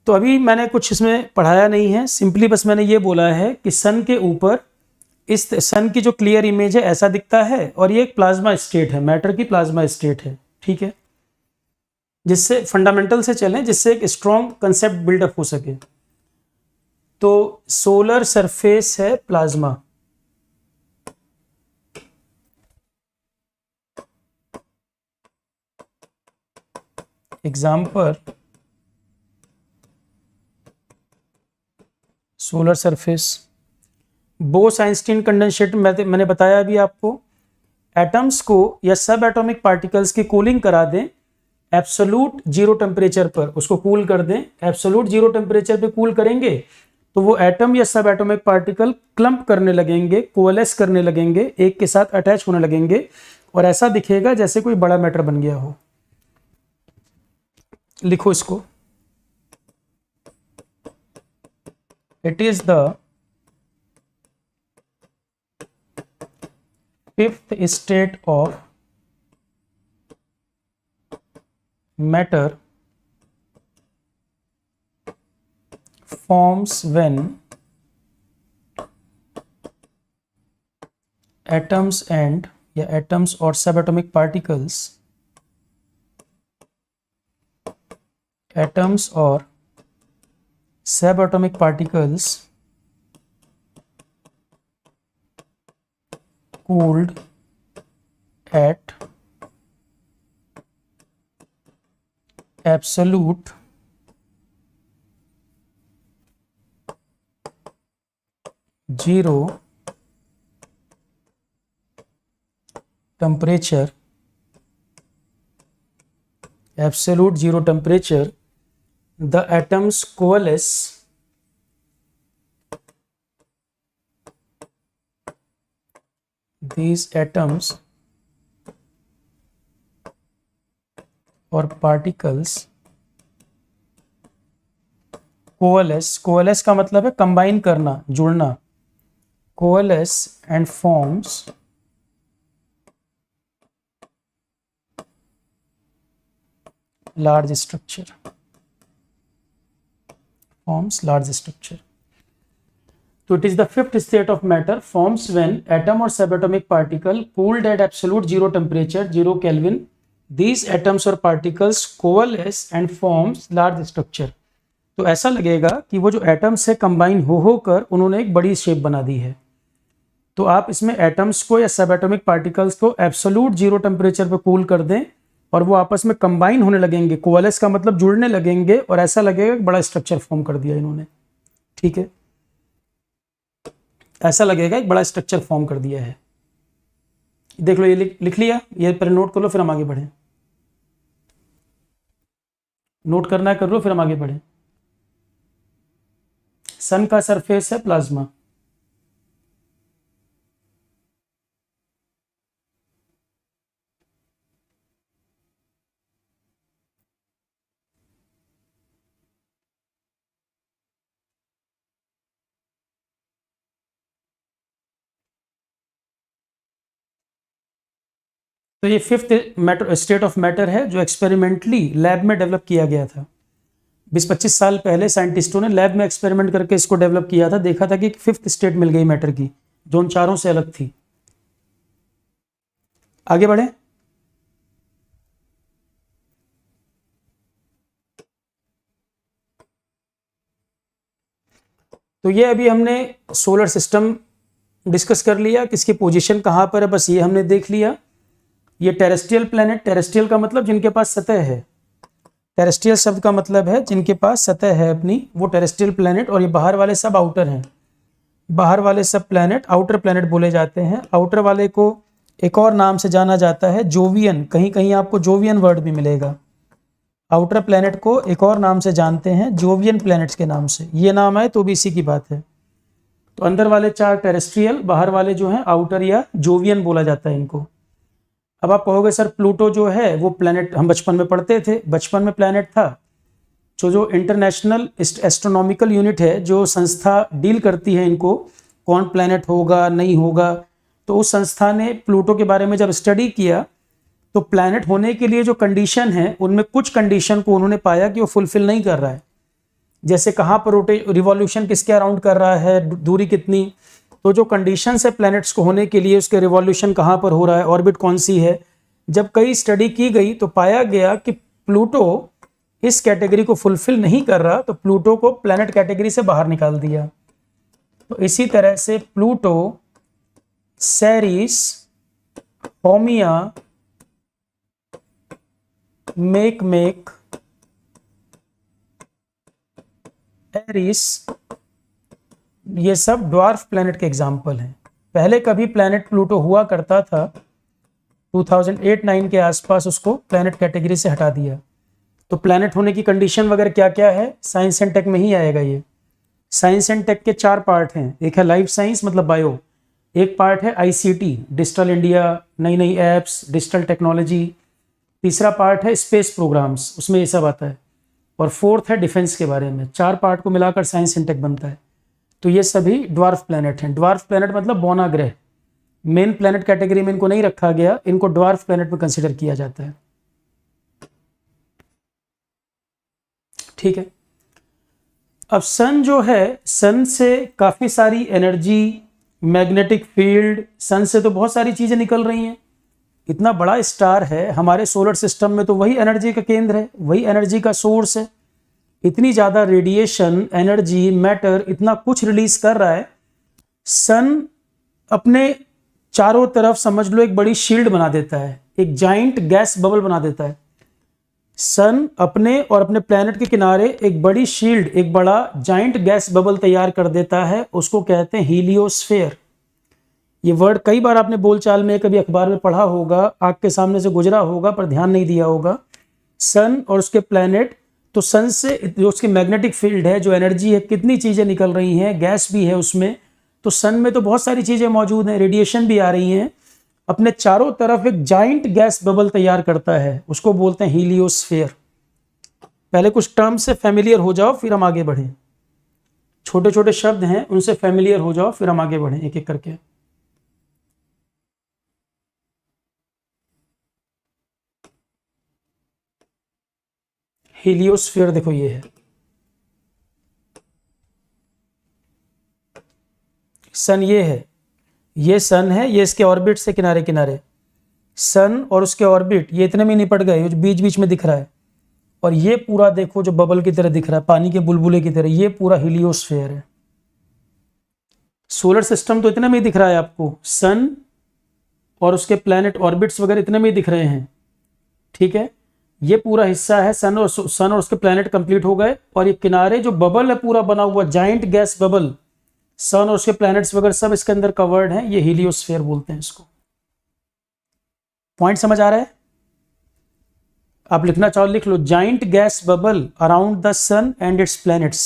तो अभी मैंने कुछ इसमें पढ़ाया नहीं है, सिंपली बस मैंने ये बोला है कि सन के ऊपर इस सन की जो क्लियर इमेज है ऐसा दिखता है, और ये एक प्लाज्मा स्टेट है, मैटर की प्लाज्मा स्टेट है, ठीक है। जिससे फंडामेंटल से चलें, जिससे एक स्ट्रॉन्ग कंसेप्ट बिल्डअप हो सके। तो सोलर सरफेस है plasma, example solar surface. Bose Einstein condensate मैंने बताया अभी आपको। एटम्स को या सब एटॉमिक पार्टिकल्स की कूलिंग करा दें एब्सोल्यूट जीरो टेम्परेचर पर, उसको कूल कर दें, एब्सोल्यूट जीरो टेम्परेचर पे कूल करेंगे तो वो एटम या सब एटॉमिक पार्टिकल क्लम्प करने लगेंगे, कोएलेस करने लगेंगे, एक के साथ अटैच होने लगेंगे और ऐसा दिखेगा जैसे कोई बड़ा मैटर बन गया हो। लिखो इसको, it is the fifth state of matter forms when atoms and या atoms or subatomic particles, atoms or subatomic particles cooled at absolute zero temperature, absolute zero temperature, the atoms coalesce these atoms or particles coalesce, coalesce का मतलब है combine करना, जुड़ना, coalesce and forms large structure, forms large structure. So it is the fifth state of matter forms when atom or subatomic particle cooled at absolute zero temperature, 0 Kelvin, these atoms or particles coalesce and forms large structure. तो ऐसा लगेगा कि वो जो atoms से combine हो होकर उन्होंने एक बड़ी शेप बना दी है। तो आप इसमें एटम्स को या सब एटॉमिक पार्टिकल्स को एब्सोल्यूट जीरो टेम्परेचर पर कूल कर दें और वो आपस में कंबाइन होने लगेंगे, कोएलेस का मतलब जुड़ने लगेंगे और ऐसा लगेगा कि बड़ा स्ट्रक्चर फॉर्म कर दिया इन्होंने। ठीक है, ऐसा लगेगा एक बड़ा स्ट्रक्चर फॉर्म कर दिया है। देख लो, ये लिख लिया, ये पहले नोट कर लो फिर हम आगे बढ़ें। नोट करना है कर लो फिर हम आगे बढ़ें। सन का सरफेस है प्लाज्मा, तो ये fifth matter state of matter है जो एक्सपेरिमेंटली लैब में डेवलप किया गया था। 20-25 साल पहले साइंटिस्टों ने लैब में एक्सपेरिमेंट करके इसको डेवलप किया था, देखा था कि एक फिफ्थ स्टेट मिल गई मैटर की जो उन चारों से अलग थी। आगे बढ़े। तो ये अभी हमने सोलर सिस्टम डिस्कस कर लिया, किसकी पोजीशन कहाँ पर है, बस ये हमने देख लिया। ये टेरेस्ट्रियल प्लैनेट, टेरेस्ट्रियल का मतलब जिनके पास सतह है, टेरेस्ट्रियल शब्द का मतलब है जिनके पास सतह है अपनी, वो टेरेस्ट्रियल प्लैनेट। और ये बाहर वाले सब आउटर हैं, बाहर वाले सब प्लैनेट आउटर प्लैनेट बोले जाते हैं। आउटर वाले को एक और नाम से जाना जाता है जोवियन, कहीं कहीं आपको जोवियन वर्ड भी मिलेगा। आउटर प्लैनेट को एक और नाम से जानते हैं जोवियन प्लैनेट्स के नाम से, ये नाम है तो भी इसी की बात है। तो अंदर वाले चार टेरेस्ट्रियल, बाहर वाले जो हैं आउटर या जोवियन बोला जाता है इनको। अब आप कहोगे सर प्लूटो जो है वो प्लैनेट हम बचपन में पढ़ते थे, बचपन में प्लैनेट था। जो इंटरनेशनल एस्ट्रोनॉमिकल यूनिट है, जो संस्था डील करती है इनको, कौन प्लैनेट होगा नहीं होगा, तो उस संस्था ने प्लूटो के बारे में जब स्टडी किया तो प्लैनेट होने के लिए जो कंडीशन है उनमें कुछ कंडीशन को उन्होंने पाया कि वो फुलफिल नहीं कर रहा है। जैसे कहाँ पर रिवॉल्यूशन किसके अराउंड कर रहा है, दूरी कितनी, तो जो कंडीशन है प्लैनेट्स को होने के लिए उसके रिवॉल्यूशन कहाँ पर हो रहा है, ऑर्बिट कौन सी है, जब कई स्टडी की गई तो पाया गया कि प्लूटो इस कैटेगरी को फुलफिल नहीं कर रहा, तो प्लूटो को प्लैनेट कैटेगरी से बाहर निकाल दिया। तो इसी तरह से प्लूटो, सेरिस, होमिया, मेक, एरिस, ये सब ड्वार्फ प्लैनेट के एग्जाम्पल हैं। पहले कभी प्लैनेट प्लूटो हुआ करता था, 2008-9 के आसपास उसको प्लैनेट कैटेगरी से हटा दिया। तो प्लैनेट होने की कंडीशन वगैरह क्या क्या है, साइंस एंड टेक में ही आएगा ये। साइंस एंड टेक के 4 पार्ट हैं। एक है लाइफ साइंस मतलब बायो, एक पार्ट है आईसीटी डिजिटल इंडिया, नई नई एप्स, डिजिटल टेक्नोलॉजी, तीसरा पार्ट है स्पेस प्रोग्राम्स, उसमें ये सब आता है, और फोर्थ है डिफेंस के बारे में। 4 पार्ट को मिलाकर साइंस एंड टेक बनता है। तो ये सभी ड्वार्फ प्लैनेट हैं। ड्वार्फ प्लैनेट मतलब बौना ग्रह, मेन प्लैनेट कैटेगरी में इनको नहीं रखा गया, इनको ड्वार्फ प्लैनेट में कंसिडर किया जाता है। ठीक है। अब सन जो है, सन से काफी सारी एनर्जी, मैग्नेटिक फील्ड, सन से तो बहुत सारी चीजें निकल रही हैं। इतना बड़ा स्टार है हमारे सोलर सिस्टम में, तो वही एनर्जी का केंद्र है, वही एनर्जी का सोर्स है। इतनी ज्यादा रेडिएशन, एनर्जी, मैटर, इतना कुछ रिलीज कर रहा है। सन अपने चारों तरफ समझ लो एक बड़ी शील्ड बना देता है, एक जाइंट गैस बबल बना देता है। सन अपने और अपने प्लैनेट के किनारे एक बड़ी शील्ड, एक बड़ा जाइंट गैस बबल तैयार कर देता है, उसको कहते हैं हीलियोस्फेयर। ये वर्ड कई बार आपने बोलचाल में, कभी अखबार में पढ़ा होगा, आंख के सामने से गुजरा होगा, पर ध्यान नहीं दिया होगा। सन और उसके प्लैनेट, तो सन से जो उसकी मैग्नेटिक फील्ड है, जो एनर्जी है, कितनी चीजें निकल रही हैं, गैस भी है उसमें। तो सन में तो बहुत सारी चीजें मौजूद हैं, रेडिएशन भी आ रही हैं। अपने चारों तरफ एक जाइंट गैस बबल तैयार करता है, उसको बोलते हैं हीलियोस्फेयर। पहले कुछ टर्म से फेमिलियर हो जाओ, फिर हम आगे बढ़ें। छोटे छोटे शब्द हैं, उनसे फेमिलियर हो जाओ, फिर हम आगे बढ़ें एक एक करके। हीलियोस्फीयर देखो ये है, सन ये है, ये सन है, ये इसके ऑर्बिट से किनारे किनारे। सन और उसके ऑर्बिट ये इतने में निपट गए, जो बीच बीच में दिख रहा है। और ये पूरा देखो जो बबल की तरह दिख रहा है, पानी के बुलबुले की तरह, ये पूरा हीलियोस्फीयर है। सोलर सिस्टम तो इतने में ही दिख रहा है आपको, सन और उसके प्लैनेट ऑर्बिट्स वगैरह इतने में ही दिख रहे हैं। ठीक है, ये पूरा हिस्सा है सन और उसके प्लैनेट कंप्लीट हो गए। और ये किनारे जो बबल है पूरा बना हुआ, जाइंट गैस बबल, सन और उसके प्लैनेट्स वगैरह सब इसके अंदर कवर्ड हैं, ये हीलियोस्फीयर बोलते हैं इसको। पॉइंट समझ आ रहा है? आप लिखना चाहो लिख लो, giant gas bubble around the sun and its planets.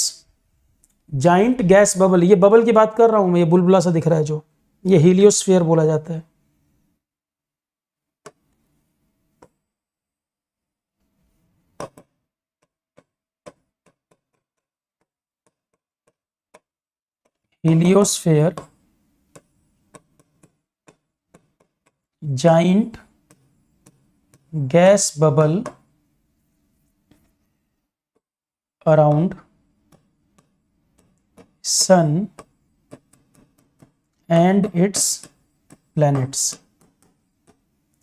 Giant gas bubble, ये बबल की बात कर रहा हूं मैं, ये बुलबुला सा दिख रहा है जो, ये हीलियोस्फीयर बोला जाता है। Heliosphere, giant gas bubble around sun and its planets.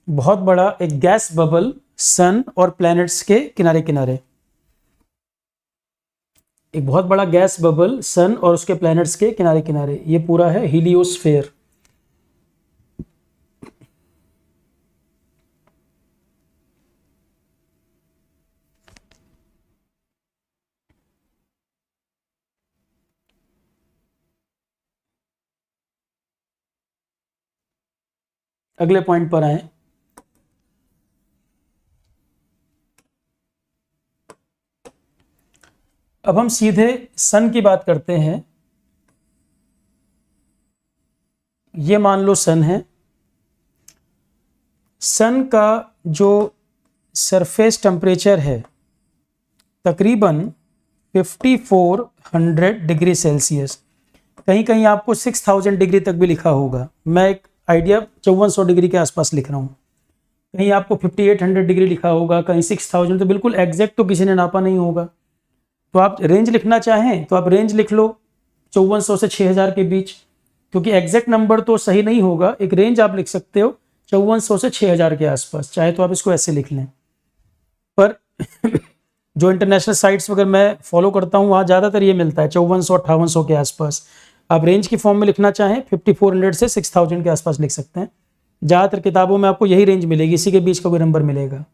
बहुत बड़ा एक गैस बबल सन और प्लैनेट्स के किनारे किनारे, एक बहुत बड़ा गैस बबल सन और उसके प्लैनेट्स के किनारे किनारे, ये पूरा है हीलियोस्फीयर। अगले पॉइंट पर आए। अब हम सीधे सन की बात करते हैं। ये मान लो सन है। सन का जो सरफेस टेम्परेचर है तकरीबन 5400 डिग्री सेल्सियस, कहीं कहीं आपको 6000 डिग्री तक भी लिखा होगा। मैं एक आइडिया 5400 डिग्री के आसपास लिख रहा हूँ। कहीं आपको 5800 डिग्री लिखा होगा, कहीं 6000, तो बिल्कुल एग्जैक्ट तो किसी ने नापा नहीं होगा। तो आप रेंज लिखना चाहें तो आप रेंज लिख लो 5400 से 6000 के बीच, क्योंकि एग्जैक्ट नंबर तो सही नहीं होगा। एक रेंज आप लिख सकते हो 5400 से 6000 के आसपास, चाहे तो आप इसको ऐसे लिख लें। पर जो इंटरनेशनल साइट्स वगैरह मैं फॉलो करता हूँ वहाँ ज़्यादातर ये मिलता है 5400-5800 के आसपास। आप रेंज की फॉर्म में लिखना चाहें 5400 से 6000 के आसपास लिख सकते हैं। ज़्यादातर किताबों में आपको यही रेंज मिलेगी, इसी के बीच का कोई नंबर मिलेगा।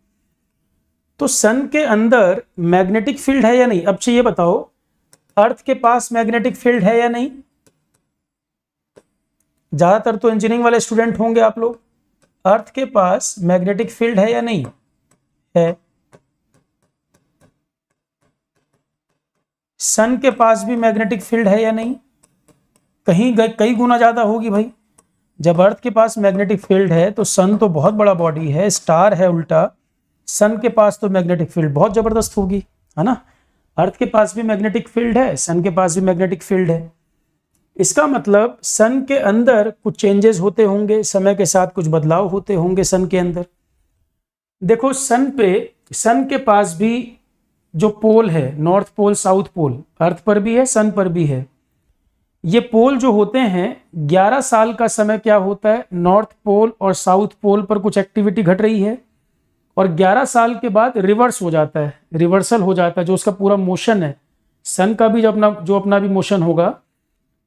तो सन के अंदर मैग्नेटिक फील्ड है या नहीं? अब से ये बताओ, अर्थ के पास मैग्नेटिक फील्ड है या नहीं? ज़्यादातर तो इंजीनियरिंग वाले स्टूडेंट होंगे आप लोग। अर्थ के पास मैग्नेटिक फील्ड है या नहीं है? सन के पास भी मैग्नेटिक फील्ड है या नहीं? कई गुना ज़्यादा होगी भाई। जब अर्थ के पास मैग्नेटिक फील्ड है तो सन तो बहुत बड़ा बॉडी है, स्टार है उल्टा, सन के पास तो मैग्नेटिक फील्ड बहुत ज़बरदस्त होगी, है ना। अर्थ के पास भी मैग्नेटिक फील्ड है, सन के पास भी मैग्नेटिक फील्ड है। इसका मतलब सन के अंदर कुछ चेंजेस होते होंगे, समय के साथ कुछ बदलाव होते होंगे सन के अंदर। देखो सन के पास भी जो पोल है, नॉर्थ पोल साउथ पोल, अर्थ पर भी है सन पर भी है। ये पोल जो होते हैं 11 साल का समय क्या होता है, नॉर्थ पोल और साउथ पोल पर कुछ एक्टिविटी घट रही है और 11 साल के बाद रिवर्स हो जाता है, रिवर्सल हो जाता है। जो उसका पूरा मोशन है सन का भी जो अपना भी मोशन होगा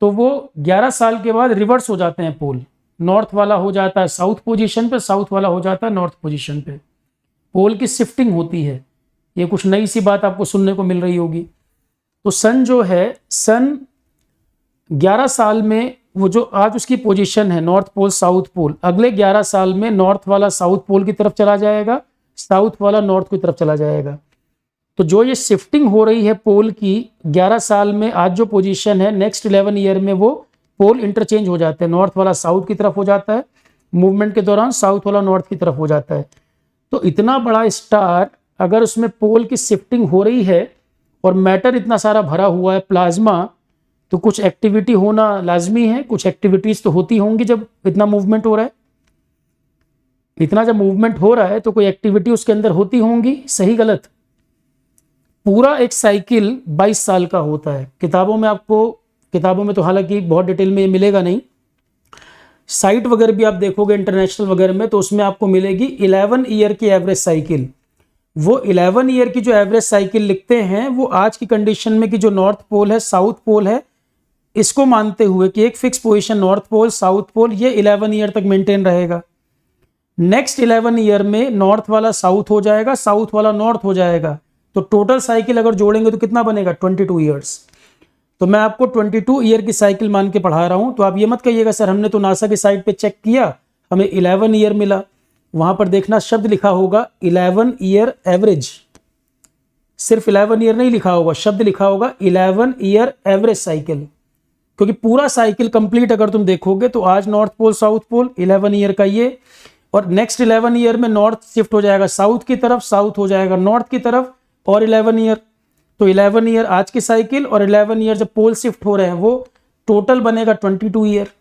तो वो 11 साल के बाद रिवर्स हो जाते हैं पोल। नॉर्थ वाला हो जाता है साउथ पोजीशन पे, साउथ वाला हो जाता है नॉर्थ पोजीशन पे। पोल की शिफ्टिंग होती है। ये कुछ नई सी बात आपको सुनने को मिल रही होगी। तो सन जो है, सन 11 साल में वो जो आज उसकी पोजीशन है नॉर्थ पोल साउथ पोल, अगले 11 साल में नॉर्थ वाला साउथ पोल की तरफ चला जाएगा, साउथ वाला नॉर्थ की तरफ चला जाएगा। तो जो ये शिफ्टिंग हो रही है पोल की 11 साल में, आज जो पोजीशन है नेक्स्ट 11 ईयर में वो पोल इंटरचेंज हो जाते हैं, नॉर्थ वाला साउथ की तरफ हो जाता है, मूवमेंट के दौरान साउथ वाला नॉर्थ की तरफ हो जाता है। तो इतना बड़ा स्टार अगर उसमें पोल की शिफ्टिंग हो रही है और मैटर इतना सारा भरा हुआ है प्लाज्मा, तो कुछ एक्टिविटी होना लाजमी है, कुछ एक्टिविटीज तो होती होंगी जब इतना मूवमेंट हो रहा है। इतना जब मूवमेंट हो रहा है तो कोई एक्टिविटी उसके अंदर होती होंगी, सही गलत। पूरा एक साइकिल 22 साल का होता है। किताबों में तो हालांकि बहुत डिटेल में ये मिलेगा नहीं, साइट वगैरह भी आप देखोगे इंटरनेशनल वगैरह में तो उसमें आपको मिलेगी 11 ईयर की एवरेज साइकिल। वो 11 ईयर की जो एवरेज साइकिल लिखते हैं वो आज की कंडीशन में कि जो नॉर्थ पोल है साउथ पोल है, इसको मानते हुए कि एक fix position north pole south pole ये 11 ईयर तक मेंटेन रहेगा। नेक्स्ट 11 ईयर में नॉर्थ वाला साउथ हो जाएगा, साउथ वाला नॉर्थ हो जाएगा। तो टोटल साइकिल अगर जोड़ेंगे तो कितना बनेगा, 22 ईयर्स। तो मैं आपको 22 ईयर की साइकिल मान के पढ़ा रहा हूं। तो आप ये मत कहिएगा सर हमने तो नासा की साइट पे चेक किया हमें 11 ईयर मिला। वहां पर देखना शब्द लिखा होगा 11 ईयर एवरेज, सिर्फ 11 ईयर नहीं लिखा होगा, शब्द लिखा होगा 11 ईयर एवरेज साइकिल। क्योंकि पूरा साइकिल कंप्लीट अगर तुम देखोगे तो आज north pole south pole 11 year का ये, और नेक्स्ट 11 ईयर में नॉर्थ शिफ्ट हो जाएगा साउथ की तरफ, साउथ हो जाएगा नॉर्थ की तरफ, और 11 ईयर। तो 11 ईयर आज की साइकिल और 11 ईयर जब पोल शिफ्ट हो रहे हैं वो टोटल बनेगा 22 ईयर।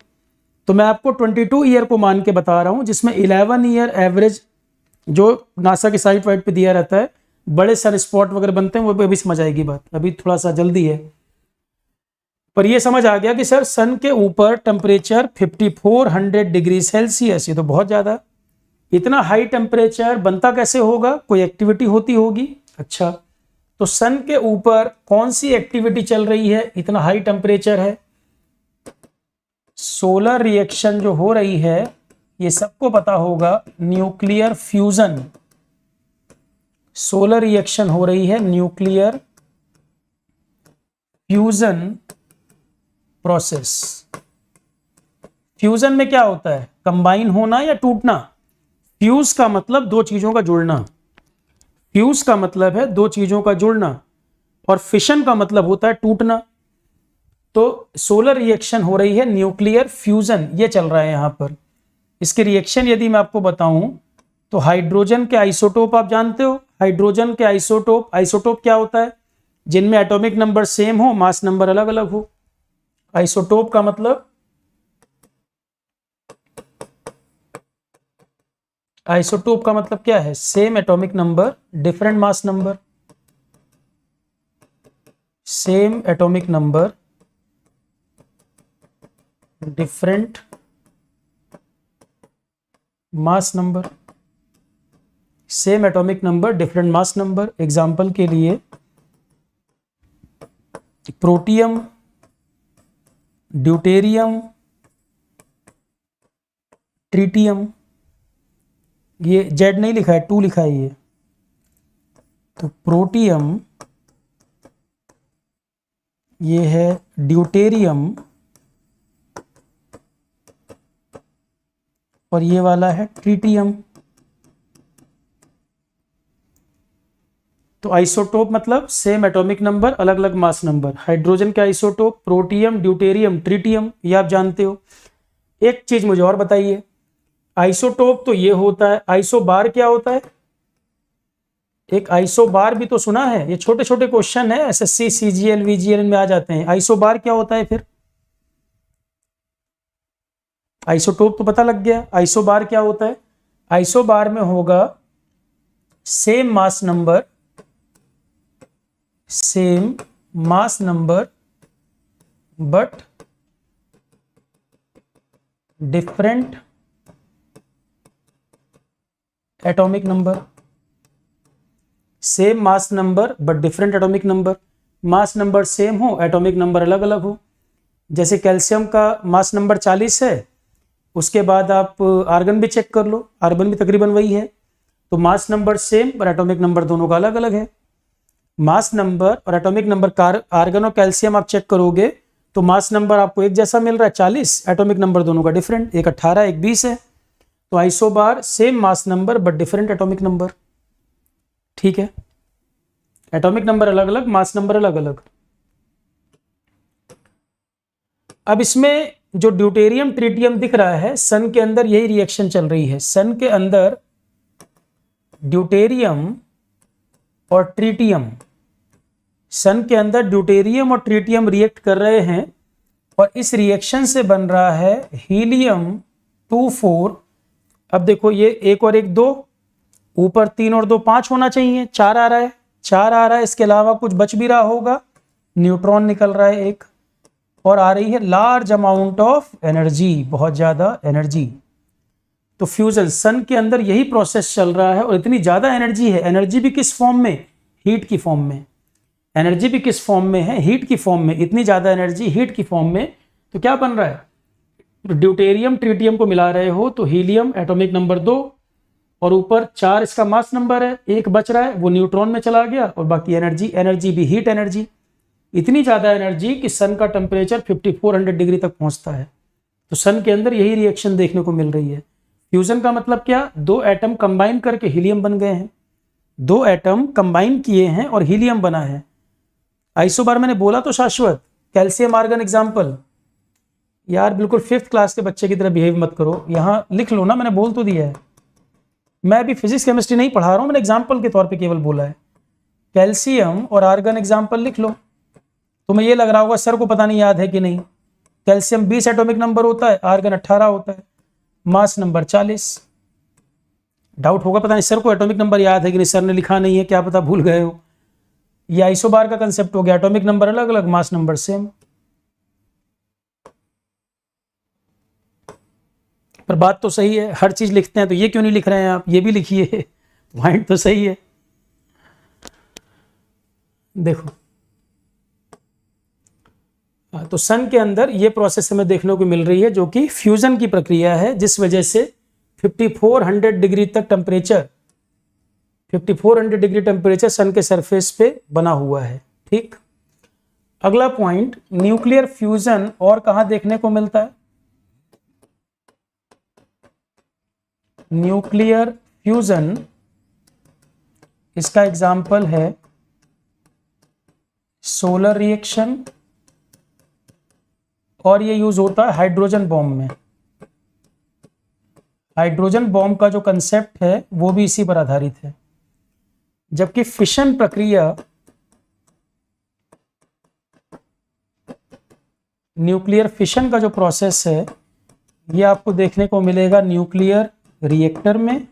तो मैं आपको 22 ईयर को मान के बता रहा हूं जिसमें 11 ईयर एवरेज जो नासा की साइट वाइट पे दिया रहता है, बड़े सारे स्पॉट वगैरह बनते हैं, वो भी अभी समझ आएगी बात, अभी थोड़ा सा जल्दी है। पर ये समझ आ गया कि सर सन के ऊपर टेम्परेचर 5400 डिग्री सेल्सियस, ये तो बहुत ज्यादा। इतना हाई टेम्परेचर बनता कैसे होगा, कोई एक्टिविटी होती होगी। अच्छा, तो सन के ऊपर कौन सी एक्टिविटी चल रही है, इतना हाई टेम्परेचर है। सोलर रिएक्शन जो हो रही है ये सबको पता होगा, न्यूक्लियर फ्यूजन। सोलर रिएक्शन हो रही है, न्यूक्लियर फ्यूजन प्रोसेस। फ्यूजन में क्या होता है, कंबाइन होना या टूटना। फ्यूज का मतलब दो चीजों का जुड़ना, फ्यूज का मतलब है दो चीजों का जुड़ना, और फिशन का मतलब होता है टूटना। तो सोलर रिएक्शन हो रही है, न्यूक्लियर फ्यूजन ये चल रहा है यहां पर। इसके रिएक्शन यदि मैं आपको बताऊं तो हाइड्रोजन के आइसोटोप आप जानते हो, हाइड्रोजन के आइसोटोप, आइसोटोप क्या होता है, जिनमें एटॉमिक नंबर सेम हो मास नंबर अलग अलग हो। आइसोटोप का मतलब, आइसोटोप का मतलब क्या है, same atomic number different mass number, same atomic number different mass number, same atomic number different mass number. Example के लिए प्रोटियम, ड्यूटेरियम, ट्रिटियम, ये जेड नहीं लिखा है 2 लिखा है ये। तो प्रोटियम ये है, ड्यूटेरियम और ये वाला है ट्रीटियम। तो आइसोटोप मतलब सेम एटॉमिक नंबर अलग अलग मास नंबर। हाइड्रोजन के आइसोटोप प्रोटियम, ड्यूटेरियम, ट्रीटियम, ये आप जानते हो। एक चीज मुझे और बताइए, आइसोटोप तो ये होता है, आइसोबार क्या होता है? एक आइसोबार भी तो सुना है, ये छोटे छोटे क्वेश्चन है, एसएससी सीजीएल वीजीएल में आ जाते हैं। आइसोबार क्या होता है फिर? आइसोटोप तो पता लग गया, आइसोबार क्या होता है? आइसोबार में होगा same mass number, same mass number but different atomic number. Same mass number but different atomic number. Mass number same हो, एटॉमिक नंबर अलग अलग हो। जैसे कैल्शियम का मास नंबर 40 है, उसके बाद आप आर्गन भी चेक कर लो, आर्गन भी तकरीबन वही है। तो मास नंबर सेम पर एटॉमिक नंबर दोनों का अलग अलग है। मास नंबर और एटॉमिक नंबर आर्गन और कैल्शियम आप चेक करोगे तो मास नंबर आपको एक जैसा मिल रहा है 40, एटॉमिक नंबर दोनों का डिफरेंट, एक 18 एक 20 है। तो isobar same mass number but different atomic number. ठीक है, एटॉमिक नंबर अलग अलग, मास नंबर अलग अलग। अब इसमें जो ड्यूटेरियम ट्रीटियम दिख रहा है, सन के अंदर यही रिएक्शन चल रही है। सन के अंदर ड्यूटेरियम और ट्रीटियम, सन के अंदर ड्यूटेरियम और ट्रीटियम रिएक्ट कर रहे हैं और इस रिएक्शन से बन रहा है हीलियम 2 4। अब देखो ये एक और एक 2, ऊपर 3 और 2 5 होना चाहिए, 4 आ रहा है, 4 आ रहा है। इसके अलावा कुछ बच भी रहा होगा, न्यूट्रॉन निकल रहा है एक, और आ रही है लार्ज अमाउंट ऑफ एनर्जी, बहुत ज्यादा एनर्जी। तो फ्यूजन, सन के अंदर यही प्रोसेस चल रहा है और इतनी ज्यादा एनर्जी है। एनर्जी भी किस फॉर्म में? हीट की फॉर्म में। एनर्जी भी किस फॉर्म में है? हीट की फॉर्म में। इतनी ज्यादा एनर्जी हीट की फॉर्म में, तो क्या बन रहा है? ड्यूटेरियम ट्रीटियम को मिला रहे हो तो हीलियम एटॉमिक नंबर 2 और ऊपर 4 इसका मास नंबर है, एक बच रहा है वो न्यूट्रॉन में चला गया और बाकी एनर्जी, एनर्जी भी हीट एनर्जी। इतनी ज्यादा एनर्जी कि सन का टेम्परेचर 5400 डिग्री तक पहुंचता है। तो सन के अंदर यही रिएक्शन देखने को मिल रही है। फ्यूजन का मतलब क्या? 2 एटम कंबाइन करके हीलियम बन गए हैं, 2 एटम कंबाइन किए हैं और हीलियम बना है। आइसोबार मैंने बोला तो शाश्वत, कैल्शियम आर्गन एग्जाम्पल। यार बिल्कुल 5th क्लास के बच्चे की तरह बिहेव मत करो, यहां लिख लो ना, मैंने बोल तो दिया है। मैं अभी फिजिक्स केमिस्ट्री नहीं पढ़ा रहा हूं, मैंने एग्जाम्पल के तौर पे केवल बोला है। कैल्शियम और आर्गन एग्जाम्पल लिख लो। तुम्हें ये लग रहा होगा सर को पता नहीं याद है कि नहीं। कैल्शियम 20 एटॉमिक नंबर होता है, आर्गन 18 होता है, मास नंबर 40। डाउट होगा पता नहीं सर को एटॉमिक नंबर याद है कि नहीं, सर ने लिखा नहीं है, क्या पता भूल गए हो। ये आइसोबार का कंसेप्ट हो गया, एटॉमिक नंबर अलग अलग, मास नंबर सेम। पर बात तो सही है, हर चीज लिखते हैं तो ये क्यों नहीं लिख रहे हैं आप? ये भी लिखिए, पॉइंट तो सही है। देखो तो सन के अंदर ये प्रोसेस हमें देखने को मिल रही है जो कि फ्यूजन की प्रक्रिया है, जिस वजह से 5400 डिग्री तक टेम्परेचर, 5400 डिग्री टेम्परेचर सन के सरफेस पे बना हुआ है। ठीक, अगला पॉइंट, न्यूक्लियर फ्यूजन और कहां देखने को मिलता है? न्यूक्लियर फ्यूजन, इसका एग्जाम्पल है सोलर रिएक्शन और ये यूज होता है हाइड्रोजन बॉम्ब में। हाइड्रोजन बॉम्ब का जो कंसेप्ट है वो भी इसी पर आधारित है। जबकि फिशन प्रक्रिया, न्यूक्लियर फिशन का जो प्रोसेस है ये आपको देखने को मिलेगा न्यूक्लियर रिएक्टर में।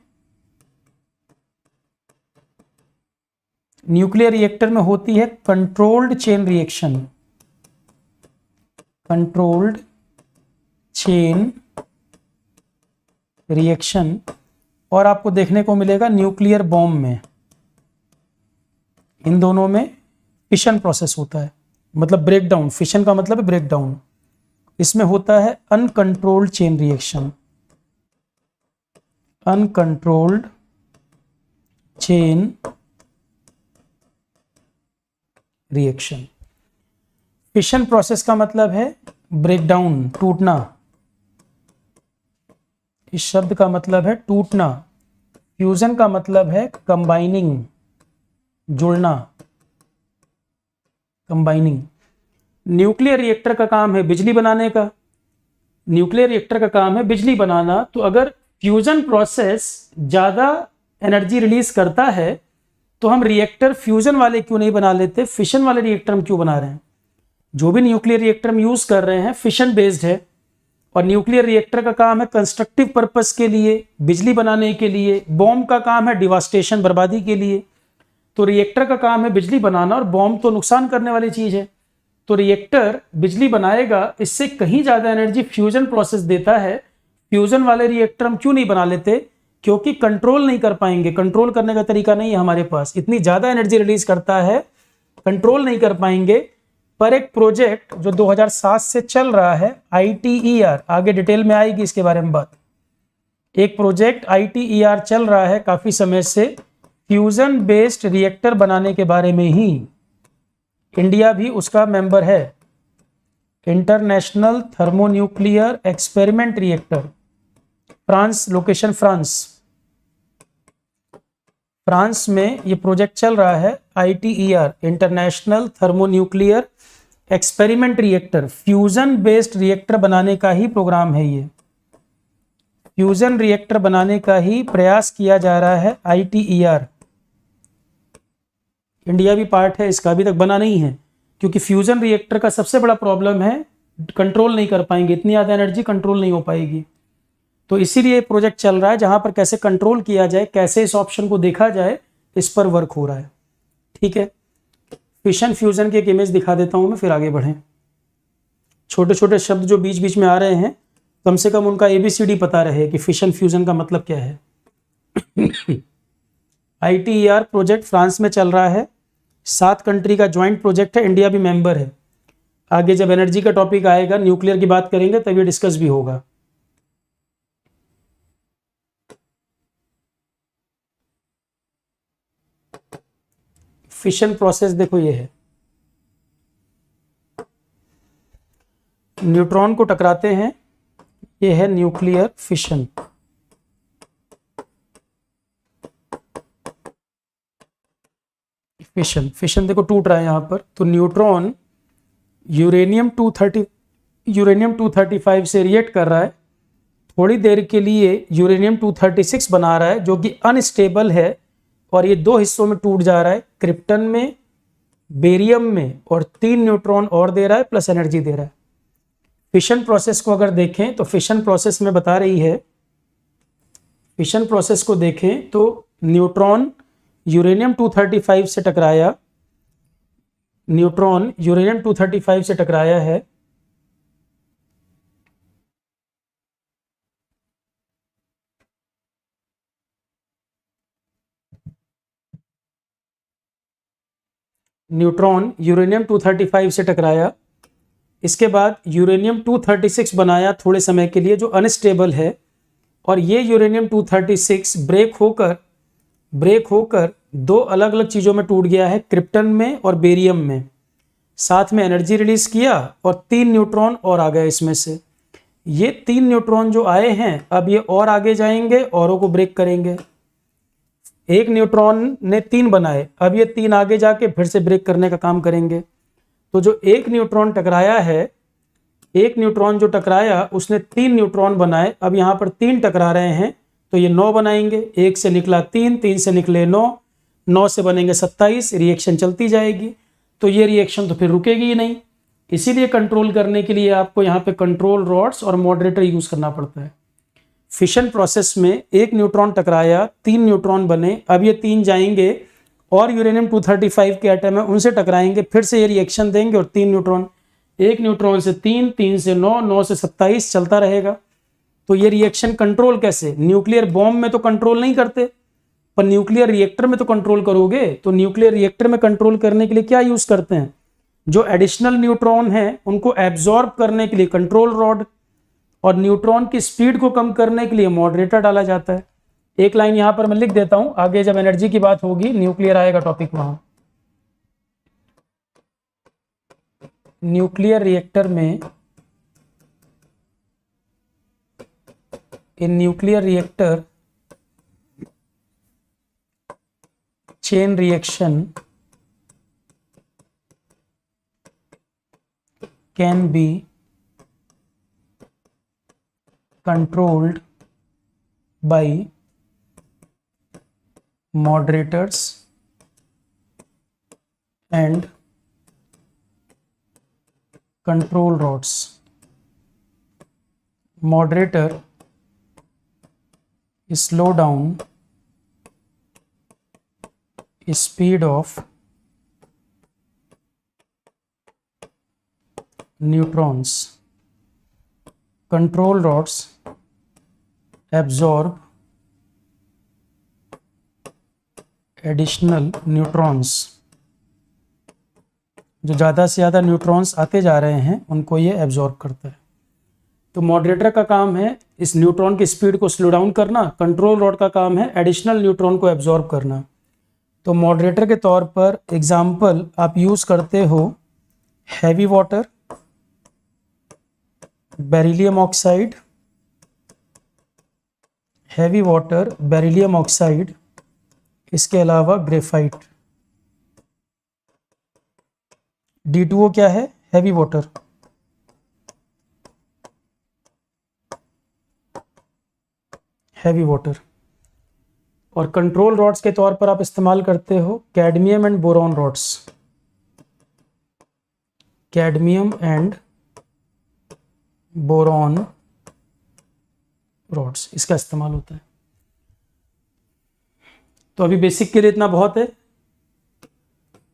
न्यूक्लियर रिएक्टर में होती है controlled chain reaction, controlled chain reaction, और आपको देखने को मिलेगा न्यूक्लियर बॉम्ब में। इन दोनों में फिशन प्रोसेस होता है, मतलब ब्रेकडाउन। फिशन का मतलब है ब्रेकडाउन। इसमें होता है uncontrolled chain reaction, uncontrolled chain reaction. Fission process का मतलब है ब्रेकडाउन, टूटना। इस शब्द का मतलब है टूटना, फ्यूजन का मतलब है कंबाइनिंग, जुड़ना, कंबाइनिंग। न्यूक्लियर रिएक्टर का काम है बिजली बनाने का, न्यूक्लियर रिएक्टर का काम है बिजली बनाना। तो अगर फ्यूजन प्रोसेस ज़्यादा एनर्जी रिलीज करता है तो हम रिएक्टर फ्यूजन वाले क्यों नहीं बना लेते, फिशन वाले रिएक्टर हम क्यों बना रहे हैं। जो भी न्यूक्लियर रिएक्टर हम यूज कर रहे हैं फिशन बेस्ड है, और न्यूक्लियर रिएक्टर का काम है कंस्ट्रक्टिव पर्पस के लिए, बिजली बनाने के लिए। बॉम्ब का काम है डिवास्टेशन, बर्बादी के लिए। तो रिएक्टर का काम है बिजली बनाना, और बॉम्ब तो नुकसान करने वाली चीज है। तो रिएक्टर बिजली बनाएगा, इससे कहीं ज्यादा एनर्जी फ्यूजन प्रोसेस देता है। फ्यूजन वाले रिएक्टर हम क्यों नहीं बना लेते, क्योंकि कंट्रोल नहीं कर पाएंगे, कंट्रोल करने का तरीका नहीं है हमारे पास, इतनी ज्यादा एनर्जी रिलीज करता है, कंट्रोल नहीं कर पाएंगे। पर एक प्रोजेक्ट जो 2007 से चल रहा है ITER, आगे डिटेल में आएगी इसके बारे में बात। एक प्रोजेक्ट ITER चल रहा है काफी समय से, फ्यूजन बेस्ड रिएक्टर बनाने के बारे में ही। इंडिया भी उसका मेंबर है, international thermonuclear experiment reactor, France, location France. France में ये प्रोजेक्ट चल रहा है ITER, international thermonuclear experiment reactor. Fusion based reactor बनाने का ही प्रोग्राम है ये, फ्यूजन रिएक्टर बनाने का ही प्रयास किया जा रहा है ITER। इंडिया भी पार्ट है इसका, अभी तक बना नहीं है, क्योंकि फ्यूजन रिएक्टर का सबसे बड़ा प्रॉब्लम है कंट्रोल नहीं कर पाएंगे, इतनी ज़्यादा एनर्जी कंट्रोल नहीं हो पाएगी। तो इसीलिए प्रोजेक्ट चल रहा है जहां पर कैसे कंट्रोल किया जाए, कैसे इस ऑप्शन को देखा जाए, इस पर वर्क हो रहा है। ठीक है, फिशन फ्यूजन की एक इमेज दिखा देता हूं मैं, फिर आगे बढ़ें। छोटे छोटे शब्द जो बीच बीच में आ रहे हैं, कम से कम उनका ABCD पता रहे कि फिशन फ्यूजन का मतलब क्या है। ITER प्रोजेक्ट फ्रांस में चल रहा है, 7 कंट्री का ज्वाइंट प्रोजेक्ट है, इंडिया भी मेंबर है। आगे जब एनर्जी का टॉपिक आएगा, न्यूक्लियर की बात करेंगे, तब ये डिस्कस भी होगा। फिशन प्रोसेस देखो ये है, न्यूट्रॉन को टकराते हैं, ये है न्यूक्लियर फिशन। फिशन, फिशन देखो टूट रहा है यहां पर। तो न्यूट्रॉन यूरेनियम 235 से रिएक्ट कर रहा है, थोड़ी देर के लिए यूरेनियम 236 बना रहा है, जो कि अनस्टेबल है, और ये 2 हिस्सों में टूट जा रहा है, क्रिप्टन में, बेरियम में, और 3 न्यूट्रॉन और दे रहा है, प्लस एनर्जी दे रहा है। फिशन प्रोसेस को अगर देखें तो फिशन प्रोसेस में बता रही है, फिशन प्रोसेस को देखें तो न्यूट्रॉन यूरेनियम 235 से टकराया, न्यूट्रॉन यूरेनियम 235 से टकराया है, न्यूट्रॉन यूरेनियम 235 से टकराया, इसके बाद यूरेनियम 236 बनाया थोड़े समय के लिए, जो अनस्टेबल है, और ये यूरेनियम 236 ब्रेक होकर 2 अलग अलग चीज़ों में टूट गया है, क्रिप्टन में और बेरियम में। साथ में एनर्जी रिलीज किया, और 3 न्यूट्रॉन और आ गए इसमें से। ये 3 न्यूट्रॉन जो आए हैं, अब ये और आगे जाएंगे, औरों को ब्रेक करेंगे। एक न्यूट्रॉन ने 3 बनाए, अब ये 3 आगे जाके फिर से ब्रेक करने का काम करेंगे। तो जो एक न्यूट्रॉन टकराया है, एक न्यूट्रॉन जो टकराया उसने 3 न्यूट्रॉन बनाए, अब यहाँ पर 3 टकरा रहे हैं, तो ये 9 बनाएंगे। 1 से निकला 3, 3 से निकले 9, 9 से बनेंगे 27, रिएक्शन चलती जाएगी। तो ये रिएक्शन तो फिर रुकेगी ही नहीं, इसीलिए कंट्रोल करने के लिए आपको यहाँ पे कंट्रोल रॉड्स और मॉडरेटर यूज करना पड़ता है। फिशन प्रोसेस में एक न्यूट्रॉन टकराया, 3 न्यूट्रॉन बने, अब ये 3 जाएंगे और यूरेनियम 235 के एटम है उनसे टकराएंगे, फिर से ये रिएक्शन देंगे, और 3 न्यूट्रॉन, एक न्यूट्रॉन से 3, 3 से 9, 9 से 27 चलता रहेगा। तो ये रिएक्शन कंट्रोल कैसे, न्यूक्लियर बॉम्ब में तो कंट्रोल नहीं करते, पर न्यूक्लियर रिएक्टर में तो कंट्रोल करोगे। तो न्यूक्लियर रिएक्टर में कंट्रोल करने के लिए क्या यूज करते हैं, जो एडिशनल न्यूट्रॉन है उनको एब्जॉर्ब करने के लिए कंट्रोल रॉड, और न्यूट्रॉन की स्पीड को कम करने के लिए मॉडरेटर डाला जाता है। एक लाइन यहां पर मैं लिख देता हूं, आगे जब एनर्जी की बात होगी, न्यूक्लियर आएगा टॉपिक वहां। न्यूक्लियर रिएक्टर में in nuclear reactor, chain reaction can be controlled by moderators and control rods. Moderator slow down speed of neutrons. Control rods absorb additional neutrons. जो ज़्यादा से ज़्यादा न्यूट्रॉन्स आते जा रहे हैं उनको ये एब्जॉर्ब करता है। तो मॉडरेटर का काम है इस न्यूट्रॉन की स्पीड को स्लो डाउन करना, कंट्रोल रॉड का काम है एडिशनल न्यूट्रॉन को एब्जॉर्ब करना। तो मॉडरेटर के तौर पर एग्जाम्पल आप यूज़ करते हो heavy water, beryllium oxide, heavy water, beryllium oxide, इसके अलावा ग्रेफाइट। D2O क्या है? Heavy water. Heavy water. और कंट्रोल रॉड्स के तौर पर आप इस्तेमाल करते हो cadmium and boron rods. Cadmium and boron rods, इसका इस्तेमाल होता है। तो अभी बेसिक के लिए इतना बहुत है।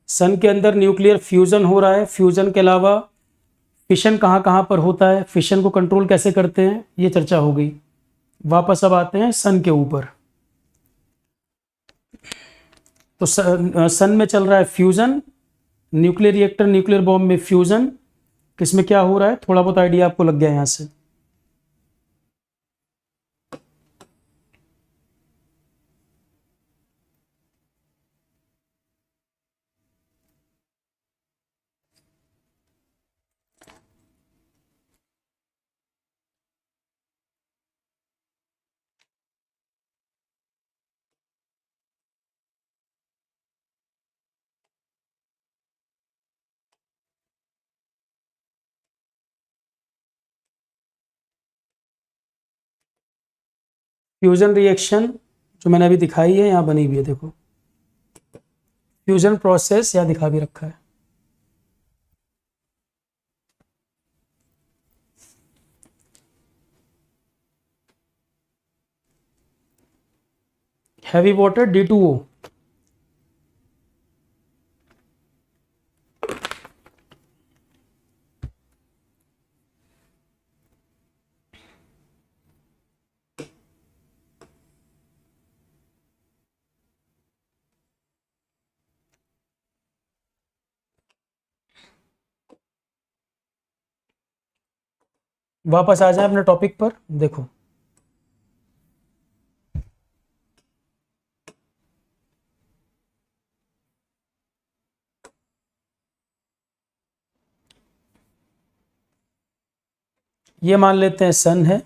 सन के अंदर न्यूक्लियर फ्यूजन हो रहा है, फ्यूजन के अलावा फिशन कहाँ कहाँ पर होता है, फिशन को कंट्रोल कैसे करते हैं, ये चर्चा हो गई। वापस अब आते हैं सन के ऊपर। तो सन में चल रहा है fusion, nuclear reactor, nuclear bomb में फ्यूजन। किसमें क्या हो रहा है थोड़ा बहुत आइडिया आपको लग गया यहां से। फ्यूजन रिएक्शन जो मैंने अभी दिखाई है यहाँ बनी हुई है, देखो फ्यूजन प्रोसेस यहाँ दिखा भी रखा है। हैवी वाटर D2O, वापस आ जाए अपने टॉपिक पर। देखो ये मान लेते हैं सन है,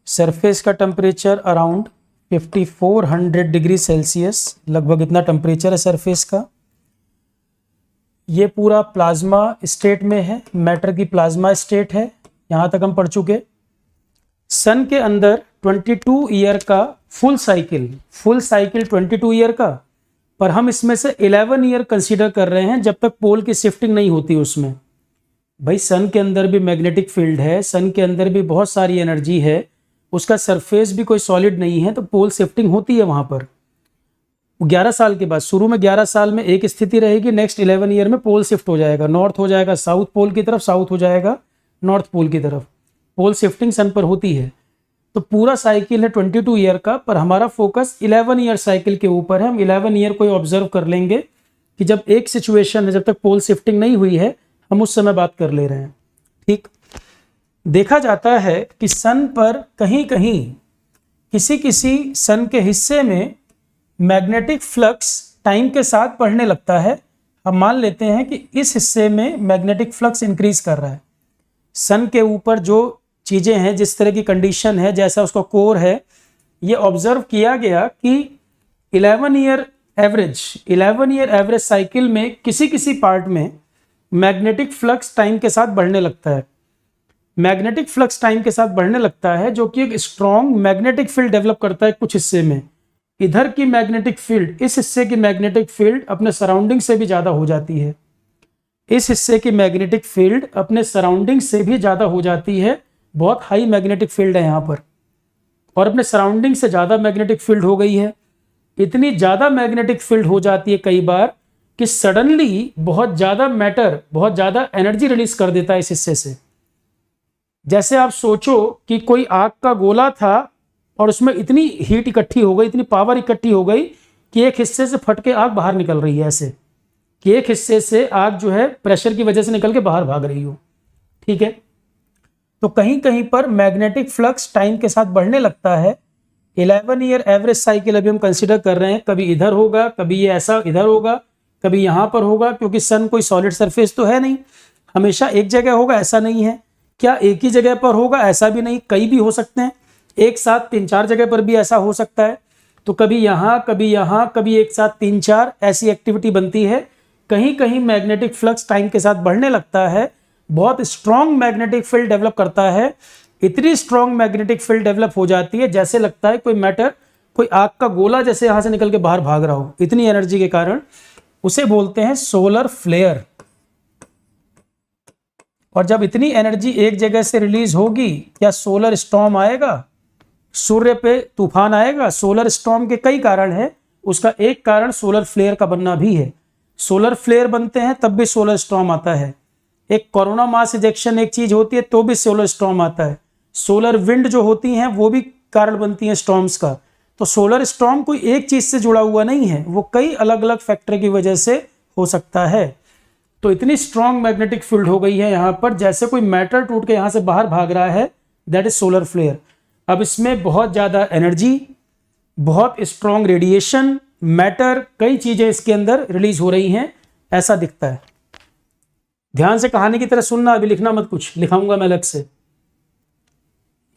सरफेस का टेम्परेचर अराउंड 5400 डिग्री सेल्सियस, लगभग इतना टेम्परेचर है सरफेस का। ये पूरा प्लाज्मा स्टेट में है, मैटर की प्लाज्मा स्टेट है, यहाँ तक हम पढ़ चुके। सन के अंदर 22 ईयर का फुल साइकिल 22 ईयर का, पर हम इसमें से 11 ईयर कंसीडर कर रहे हैं जब तक पोल की शिफ्टिंग नहीं होती उसमें। भाई सन के अंदर भी मैग्नेटिक फील्ड है, सन के अंदर भी बहुत सारी एनर्जी है, उसका सरफेस भी कोई सॉलिड नहीं है, तो पोल शिफ्टिंग होती है वहां पर। 11 साल के बाद, शुरू में 11 साल में एक स्थिति रहेगी, नेक्स्ट 11 ईयर में पोल शिफ्ट हो जाएगा, नॉर्थ हो जाएगा साउथ पोल की तरफ, साउथ हो जाएगा नॉर्थ पोल की तरफ। पोल शिफ्टिंग सन पर होती है। तो पूरा साइकिल है 22 ईयर का, पर हमारा फोकस 11 ईयर साइकिल के ऊपर है। हम 11 ईयर को ऑब्जर्व कर लेंगे कि जब एक सिचुएशन है, जब तक पोल शिफ्टिंग नहीं हुई है, हम उस समय बात कर ले रहे हैं। ठीक, देखा जाता है कि सन पर कहीं कहीं किसी सन के हिस्से में मैग्नेटिक फ्लक्स टाइम के साथ बढ़ने लगता है। हम मान लेते हैं कि इस हिस्से में मैग्नेटिक फ्लक्स इंक्रीज कर रहा है। सन के ऊपर जो चीज़ें हैं, जिस तरह की कंडीशन है, जैसा उसका कोर है, ये ऑब्जर्व किया गया कि 11 ईयर एवरेज साइकिल में किसी किसी पार्ट में मैग्नेटिक फ्लक्स टाइम के साथ बढ़ने लगता है। मैग्नेटिक फ्लक्स टाइम के साथ बढ़ने लगता है, जो कि एक स्ट्रॉन्ग मैग्नेटिक फील्ड डेवलप करता है कुछ हिस्से में। इधर की मैग्नेटिक फील्ड, इस हिस्से की मैग्नेटिक फील्ड अपने सराउंडिंग से भी ज़्यादा हो जाती है। इस हिस्से की मैग्नेटिक फील्ड अपने सराउंडिंग से भी ज़्यादा हो जाती है। बहुत हाई मैग्नेटिक फील्ड है यहाँ पर, और अपने सराउंडिंग से ज़्यादा मैग्नेटिक फील्ड हो गई है। इतनी ज़्यादा मैग्नेटिक फील्ड हो जाती है कई बार कि सडनली बहुत ज़्यादा मैटर, बहुत ज़्यादा एनर्जी रिलीज कर देता है इस हिस्से से। जैसे आप सोचो कि कोई आग का गोला था और उसमें इतनी हीट इकट्ठी हो गई, इतनी पावर इकट्ठी हो गई कि एक हिस्से से फट के आग बाहर निकल रही है, ऐसे कि एक हिस्से से आग जो है प्रेशर की वजह से निकल के बाहर भाग रही हो। ठीक है, तो कहीं कहीं पर मैग्नेटिक फ्लक्स टाइम के साथ बढ़ने लगता है। 11 ईयर एवरेज साइकिल अभी हम कंसिडर कर रहे हैं, कभी इधर होगा, कभी ये ऐसा इधर होगा, कभी यहाँ पर होगा, क्योंकि सन कोई सॉलिड सरफेस तो है नहीं, हमेशा एक जगह होगा ऐसा नहीं है। क्या एक ही जगह पर होगा? ऐसा भी नहीं, कई भी हो सकते हैं, एक साथ 3-4 जगह पर भी ऐसा हो सकता है। तो कभी यहाँ, कभी यहाँ, कभी एक साथ 3-4 ऐसी एक्टिविटी बनती है। कहीं कहीं मैग्नेटिक फ्लक्स टाइम के साथ बढ़ने लगता है, बहुत स्ट्रॉन्ग मैग्नेटिक फील्ड डेवलप करता है। इतनी स्ट्रॉन्ग मैग्नेटिक फील्ड डेवलप हो जाती है जैसे लगता है कोई मैटर, कोई आग का गोला जैसे यहाँ से निकल के बाहर भाग रहा हो, इतनी एनर्जी के कारण। उसे बोलते हैं सोलर फ्लेयर। और जब इतनी एनर्जी एक जगह से रिलीज होगी, क्या सोलर स्टॉर्म आएगा? सूर्य पे तूफान आएगा? सोलर स्टॉर्म के कई कारण हैं, उसका एक कारण सोलर फ्लेयर का बनना भी है। सोलर फ्लेयर बनते हैं तब भी सोलर स्टॉर्म आता है। एक कोरोना मास इजेक्शन एक चीज होती है तो भी सोलर स्टॉर्म आता है। सोलर विंड जो होती हैं वो भी कारण बनती हैं स्टॉर्म्स का। तो सोलर स्टॉर्म कोई एक चीज से जुड़ा हुआ नहीं है, वो कई अलग अलग फैक्टर की वजह से हो सकता है। तो इतनी स्ट्रॉन्ग मैग्नेटिक फील्ड हो गई है यहाँ पर, जैसे कोई मैटर टूट के यहाँ से बाहर भाग रहा है, दैट इज सोलर फ्लेयर। अब इसमें बहुत ज़्यादा एनर्जी, बहुत स्ट्रॉन्ग रेडिएशन, मैटर, कई चीज़ें इसके अंदर रिलीज हो रही हैं, ऐसा दिखता है। ध्यान से कहानी की तरह सुनना, अभी लिखना मत, कुछ लिखाऊंगा मैं अलग से।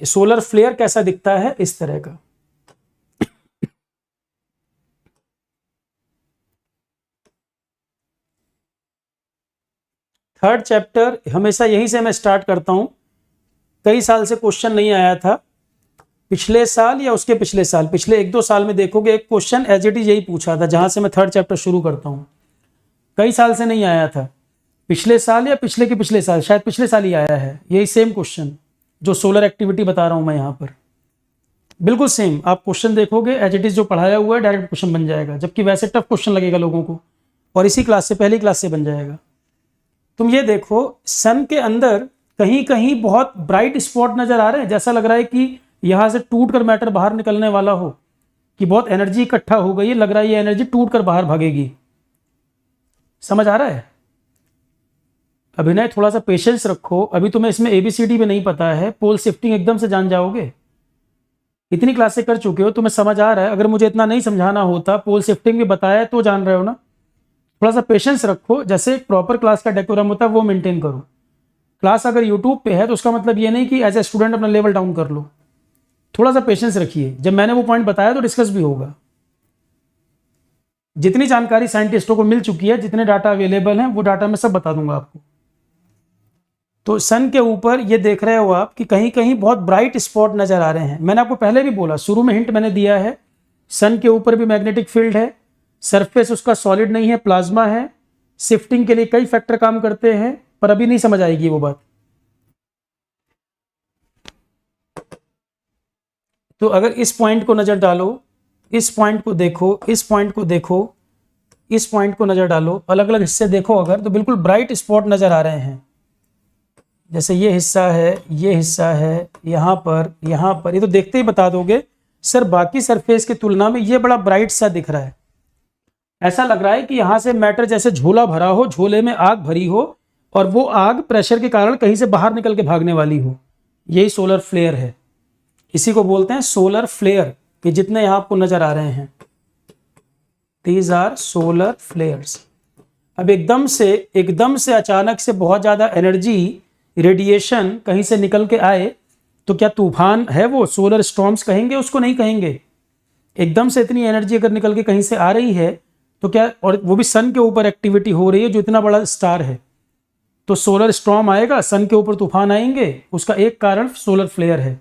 सोलर फ्लेयर कैसा दिखता है? इस तरह का। थर्ड चैप्टर हमेशा यहीं से मैं स्टार्ट करता हूं। कई साल से क्वेश्चन नहीं आया था, पिछले साल या उसके पिछले साल, पिछले 1-2 साल में देखोगे एक क्वेश्चन एज इट इज यही पूछा था, जहां से मैं थर्ड चैप्टर शुरू करता हूं। कई साल से नहीं आया था, पिछले साल या पिछले के पिछले साल, शायद पिछले साल ही आया है यही सेम क्वेश्चन, जो सोलर एक्टिविटी बता रहा हूं मैं यहाँ पर, बिल्कुल सेम। आप क्वेश्चन देखोगे एज इट इज जो पढ़ाया हुआ है डायरेक्ट क्वेश्चन बन जाएगा, जबकि वैसे टफ क्वेश्चन लगेगा लोगों को, और इसी क्लास से, पहली क्लास से बन जाएगा। तुम ये देखो, सन के अंदर कहीं कहीं बहुत ब्राइट स्पॉट नजर आ रहे हैं, जैसा लग रहा है कि यहां से टूट कर मैटर बाहर निकलने वाला हो, कि बहुत एनर्जी इकट्ठा हो गई है, लग रहा है ये एनर्जी टूट कर बाहर भागेगी। समझ आ रहा है? अभिनय थोड़ा सा पेशेंस रखो, अभी तुम्हें इसमें ABCD भी नहीं पता है, पोल शिफ्टिंग एकदम से जान जाओगे। इतनी क्लासें कर चुके हो, तुम्हें समझ आ रहा है। अगर मुझे इतना नहीं समझाना होता, पोल शिफ्टिंग भी बताया तो जान रहे हो ना। थोड़ा सा पेशेंस रखो, जैसे एक प्रॉपर क्लास का डेकोरम होता है वो मेंटेन करो। क्लास अगर यूट्यूब पे है तो उसका मतलब ये नहीं कि एज ए स्टूडेंट अपना लेवल डाउन कर लो। थोड़ा सा पेशेंस रखिए, जब मैंने वो पॉइंट बताया तो डिस्कस भी होगा। जितनी जानकारी साइंटिस्टों को मिल चुकी है, जितने डाटा अवेलेबल हैं, वो डाटा मैं सब बता दूंगा आपको। तो सन के ऊपर ये देख रहे हो आप कि कहीं कहीं बहुत ब्राइट स्पॉट नजर आ रहे हैं। मैंने आपको पहले भी बोला, शुरू में हिंट मैंने दिया है, सन के ऊपर भी मैग्नेटिक फील्ड है, सरफेस उसका सॉलिड नहीं है, प्लाज्मा है, शिफ्टिंग के लिए कई फैक्टर काम करते हैं, पर अभी नहीं समझ आएगी वो बात। तो अगर इस पॉइंट को नजर डालो, इस पॉइंट को देखो, इस पॉइंट को देखो, इस पॉइंट को नजर डालो, अलग अलग हिस्से देखो अगर, तो बिल्कुल ब्राइट स्पॉट नजर आ रहे हैं। जैसे ये हिस्सा है, ये हिस्सा है, यहाँ पर, ये तो देखते ही बता दोगे सर बाकी सरफेस की तुलना में ये बड़ा ब्राइट सा दिख रहा है। ऐसा लग रहा है कि यहाँ से मैटर जैसे झोला भरा हो, झोले में आग भरी हो, और वो आग प्रेशर के कारण कहीं से बाहर निकल के भागने वाली हो। यही सोलर फ्लेयर है, इसी को बोलते हैं सोलर फ्लेयर। कि जितने यहाँ आपको नजर आ रहे हैं, दीज आर सोलर फ्लेयर्स। अब एकदम से अचानक से बहुत ज्यादा एनर्जी, रेडिएशन कहीं से निकल के आए, तो क्या तूफान है वो, सोलर स्टॉर्म्स कहेंगे उसको? नहीं कहेंगे। एकदम से इतनी एनर्जी अगर निकल के कहीं से आ रही है तो क्या, और वो भी सन के ऊपर एक्टिविटी हो रही है जो इतना बड़ा स्टार है, तो सोलर स्टॉर्म आएगा, सन के ऊपर तूफान आएंगे, उसका एक कारण सोलर फ्लेयर है।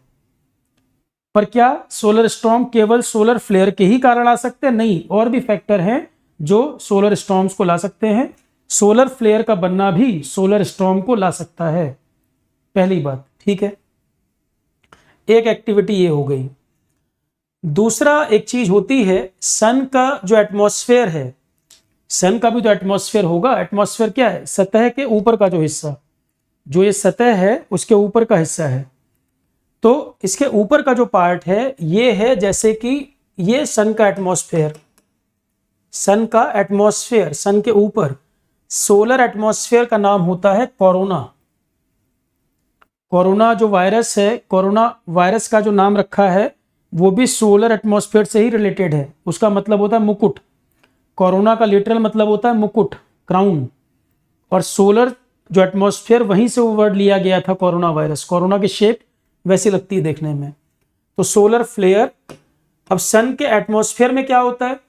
पर क्या सोलर स्टॉर्म केवल सोलर फ्लेयर के ही कारण आ सकते हैं? नहीं, और भी फैक्टर हैं जो सोलर स्टॉर्म्स को ला सकते हैं। सोलर फ्लेयर का बनना भी सोलर स्टॉर्म को ला सकता है, पहली बात। ठीक है, एक एक्टिविटी ये हो गई। दूसरा एक चीज होती है, सन का जो एटमॉस्फेयर है, सन का भी तो एटमॉस्फेयर होगा। एटमॉस्फेयर क्या है? सतह के ऊपर का जो हिस्सा, जो ये सतह है उसके ऊपर का हिस्सा है। तो इसके ऊपर का जो पार्ट है ये है, जैसे कि ये सन का एटमॉस्फेयर, सन का एटमॉस्फेयर, सन के ऊपर सोलर एटमॉस्फेयर का नाम होता है कोरोना। कोरोना जो वायरस है, कोरोना वायरस का जो नाम रखा है वो भी सोलर एटमॉस्फेयर से ही रिलेटेड है। उसका मतलब होता है मुकुट। कोरोना का लिटरल मतलब होता है मुकुट, क्राउन। और सोलर जो एटमॉस्फेयर, वहीं से वो वर्ड लिया गया था कोरोना वायरस। कोरोना की शेप वैसी लगती है देखने में। तो सोलर फ्लेयर, अब सन के एटमॉस्फेयर में क्या होता है,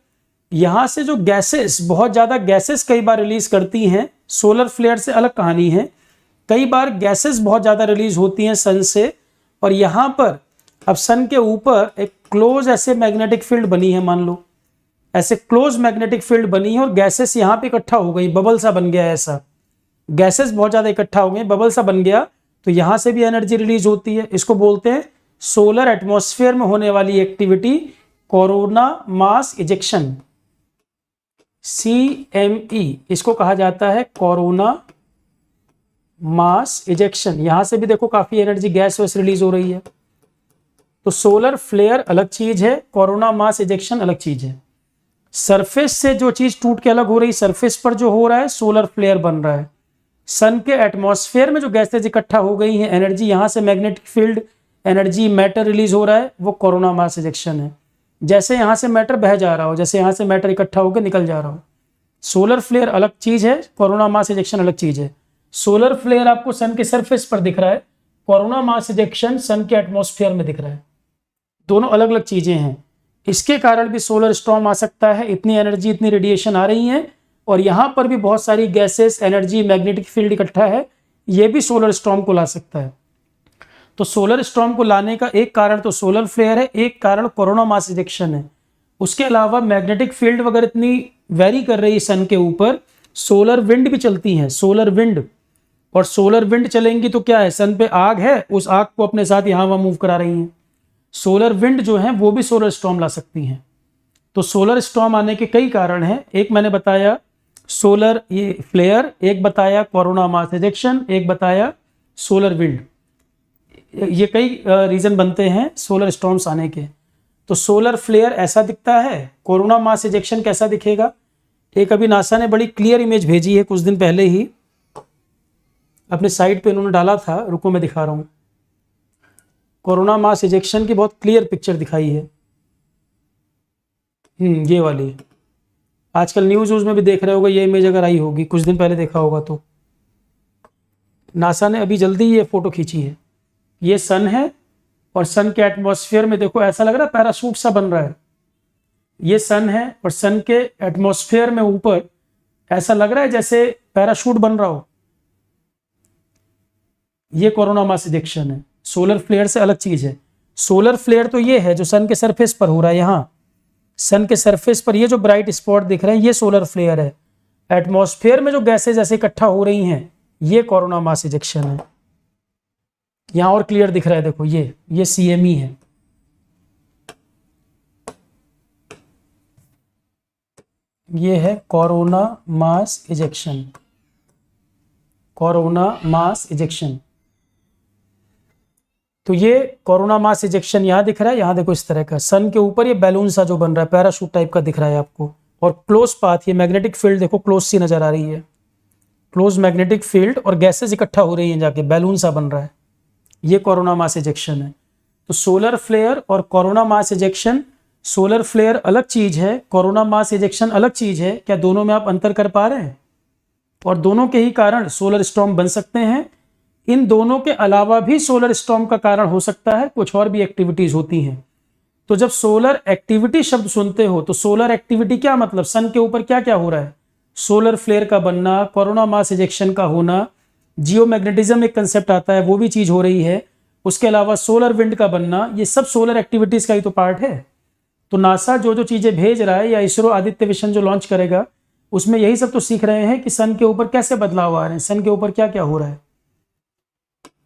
यहां से जो गैसेस, बहुत ज्यादा गैसेस कई बार रिलीज करती हैं। सोलर फ्लेयर से अलग कहानी है, कई बार गैसेस बहुत ज्यादा रिलीज होती हैं सन से, और यहां पर अब सन के ऊपर एक क्लोज ऐसे मैग्नेटिक फील्ड बनी है, मान लो ऐसे क्लोज मैग्नेटिक फील्ड बनी है, और गैसेस यहां पे इकट्ठा हो गई, बबल सा बन गया। ऐसा गैसेस बहुत ज्यादा इकट्ठा हो गए, बबल सा बन गया, तो यहां से भी एनर्जी रिलीज होती है। इसको बोलते हैं सोलर एटमॉस्फेयर में होने वाली activity corona mass ejection, CME इसको कहा जाता है, कोरोना मास इजेक्शन। यहां से भी देखो काफी एनर्जी, गैस वैस रिलीज हो रही है। तो सोलर फ्लेयर अलग चीज है, कोरोना मास इजेक्शन अलग चीज है। सरफेस से जो चीज टूट के अलग हो रही, सरफेस पर जो हो रहा है सोलर फ्लेयर बन रहा है। सन के एटमॉस्फेयर में जो गैसेज इकट्ठा हो गई हैं, एनर्जी, यहां से magnetic field energy, matter release हो रहा है, वो कोरोना मास इजेक्शन है। जैसे यहां से मैटर बह जा रहा हो, जैसे यहां से मैटर इकट्ठा होकर निकल जा रहा हो। सोलर फ्लेयर अलग चीज है, कोरोना मास इजेक्शन अलग चीज है। सोलर फ्लेयर आपको सन के सरफेस पर दिख रहा है, कोरोना मास इजेक्शन सन के एटमॉस्फेयर में दिख रहा है। दोनों अलग अलग चीजें हैं। इसके कारण भी सोलर स्टॉर्म आ सकता है। इतनी एनर्जी, इतनी रेडिएशन आ रही है, और यहां पर भी बहुत सारी गैसेस, एनर्जी, मैग्नेटिक फील्ड इकट्ठा है, ये भी सोलर स्टॉर्म को ला सकता है। तो सोलर स्टॉर्म को लाने का एक कारण तो सोलर फ्लेयर है, एक कारण कोरोना मास इजेक्शन है। उसके अलावा मैग्नेटिक फील्ड वगैरह इतनी वेरी कर रही है सन के ऊपर, सोलर विंड भी चलती हैं, सोलर विंड। और सोलर विंड चलेंगी तो क्या है, सन पे आग है, उस आग को अपने साथ यहां वहां मूव करा रही हैं। सोलर विंड जो है वो भी सोलर स्टॉर्म ला सकती हैं। तो सोलर स्टॉर्म आने के कई कारण हैं। एक मैंने बताया सोलर ये फ्लेयर, एक बताया कोरोना मास इजेक्शन, एक बताया सोलर विंड। ये कई रीजन बनते हैं सोलर स्टॉर्म्स आने के। तो सोलर फ्लेयर ऐसा दिखता है, कोरोना मास इजेक्शन कैसा दिखेगा। एक अभी नासा ने बड़ी क्लियर इमेज भेजी है कुछ दिन पहले ही, अपने साइट पे उन्होंने डाला था, रुको मैं दिखा रहा हूं। कोरोना मास इजेक्शन की बहुत क्लियर पिक्चर दिखाई है। ये वाली आजकल न्यूज में भी देख रहे होगा, ये इमेज अगर आई होगी, कुछ दिन पहले देखा होगा तो। नासा ने अभी जल्दी ये फोटो खींची है। ये सन है, और सन के एटमॉस्फेयर में देखो ऐसा लग रहा है पैराशूट सा बन रहा है। ये सन है, और सन के एटमॉस्फेयर में ऊपर ऐसा लग रहा है जैसे पैराशूट बन रहा हो। ये कोरोना मास इजेक्शन है, सोलर फ्लेयर से अलग चीज है। सोलर फ्लेयर तो ये है जो सन के सरफेस पर हो रहा है, यहां सन के सरफेस पर ये जो ब्राइट स्पॉट दिख रहे हैं, ये सोलर फ्लेयर है। एटमॉस्फेयर में जो गैसेज ऐसे इकट्ठा हो रही हैं, ये कोरोना मास इजेक्शन है। यहां और क्लियर दिख रहा है, देखो ये CME है। ये है corona mass ejection, corona mass ejection. तो ये कोरोना मास इजेक्शन यहां दिख रहा है, यहां देखो इस तरह का सन के ऊपर ये बैलून सा जो बन रहा है, पैराशूट टाइप का दिख रहा है आपको। और क्लोज पाथ, ये मैग्नेटिक फील्ड देखो क्लोज सी नजर आ रही है, क्लोज मैग्नेटिक फील्ड, और गैसेस इकट्ठा हो रही हैं जाके, बैलून सा बन रहा है। ये कोरोना मास इजेक्शन है। तो सोलर फ्लेयर और corona mass ejection, solar flare अलग चीज है, कोरोना मास इजेक्शन अलग चीज है। क्या दोनों में आप अंतर कर पा रहे हैं? और दोनों के ही कारण सोलर स्टॉर्म बन सकते हैं। इन दोनों के अलावा भी सोलर स्टॉर्म का कारण हो सकता है, कुछ और भी एक्टिविटीज होती हैं। तो जब सोलर एक्टिविटी शब्द सुनते हो तो सोलर एक्टिविटी क्या मतलब, सन के ऊपर क्या क्या हो रहा है, सोलर फ्लेयर का बनना, कोरोना मास इजेक्शन का होना, जियोमैग्नेटिज्म एक कंसेप्ट आता है वो भी चीज हो रही है, उसके अलावा सोलर विंड का बनना, ये सब सोलर एक्टिविटीज का ही तो पार्ट है। तो नासा जो जो चीजें भेज रहा है या इसरो आदित्य मिशन जो लॉन्च करेगा उसमें यही सब तो सीख रहे हैं कि सन के ऊपर कैसे बदलाव आ रहे हैं, सन के ऊपर क्या क्या हो रहा है,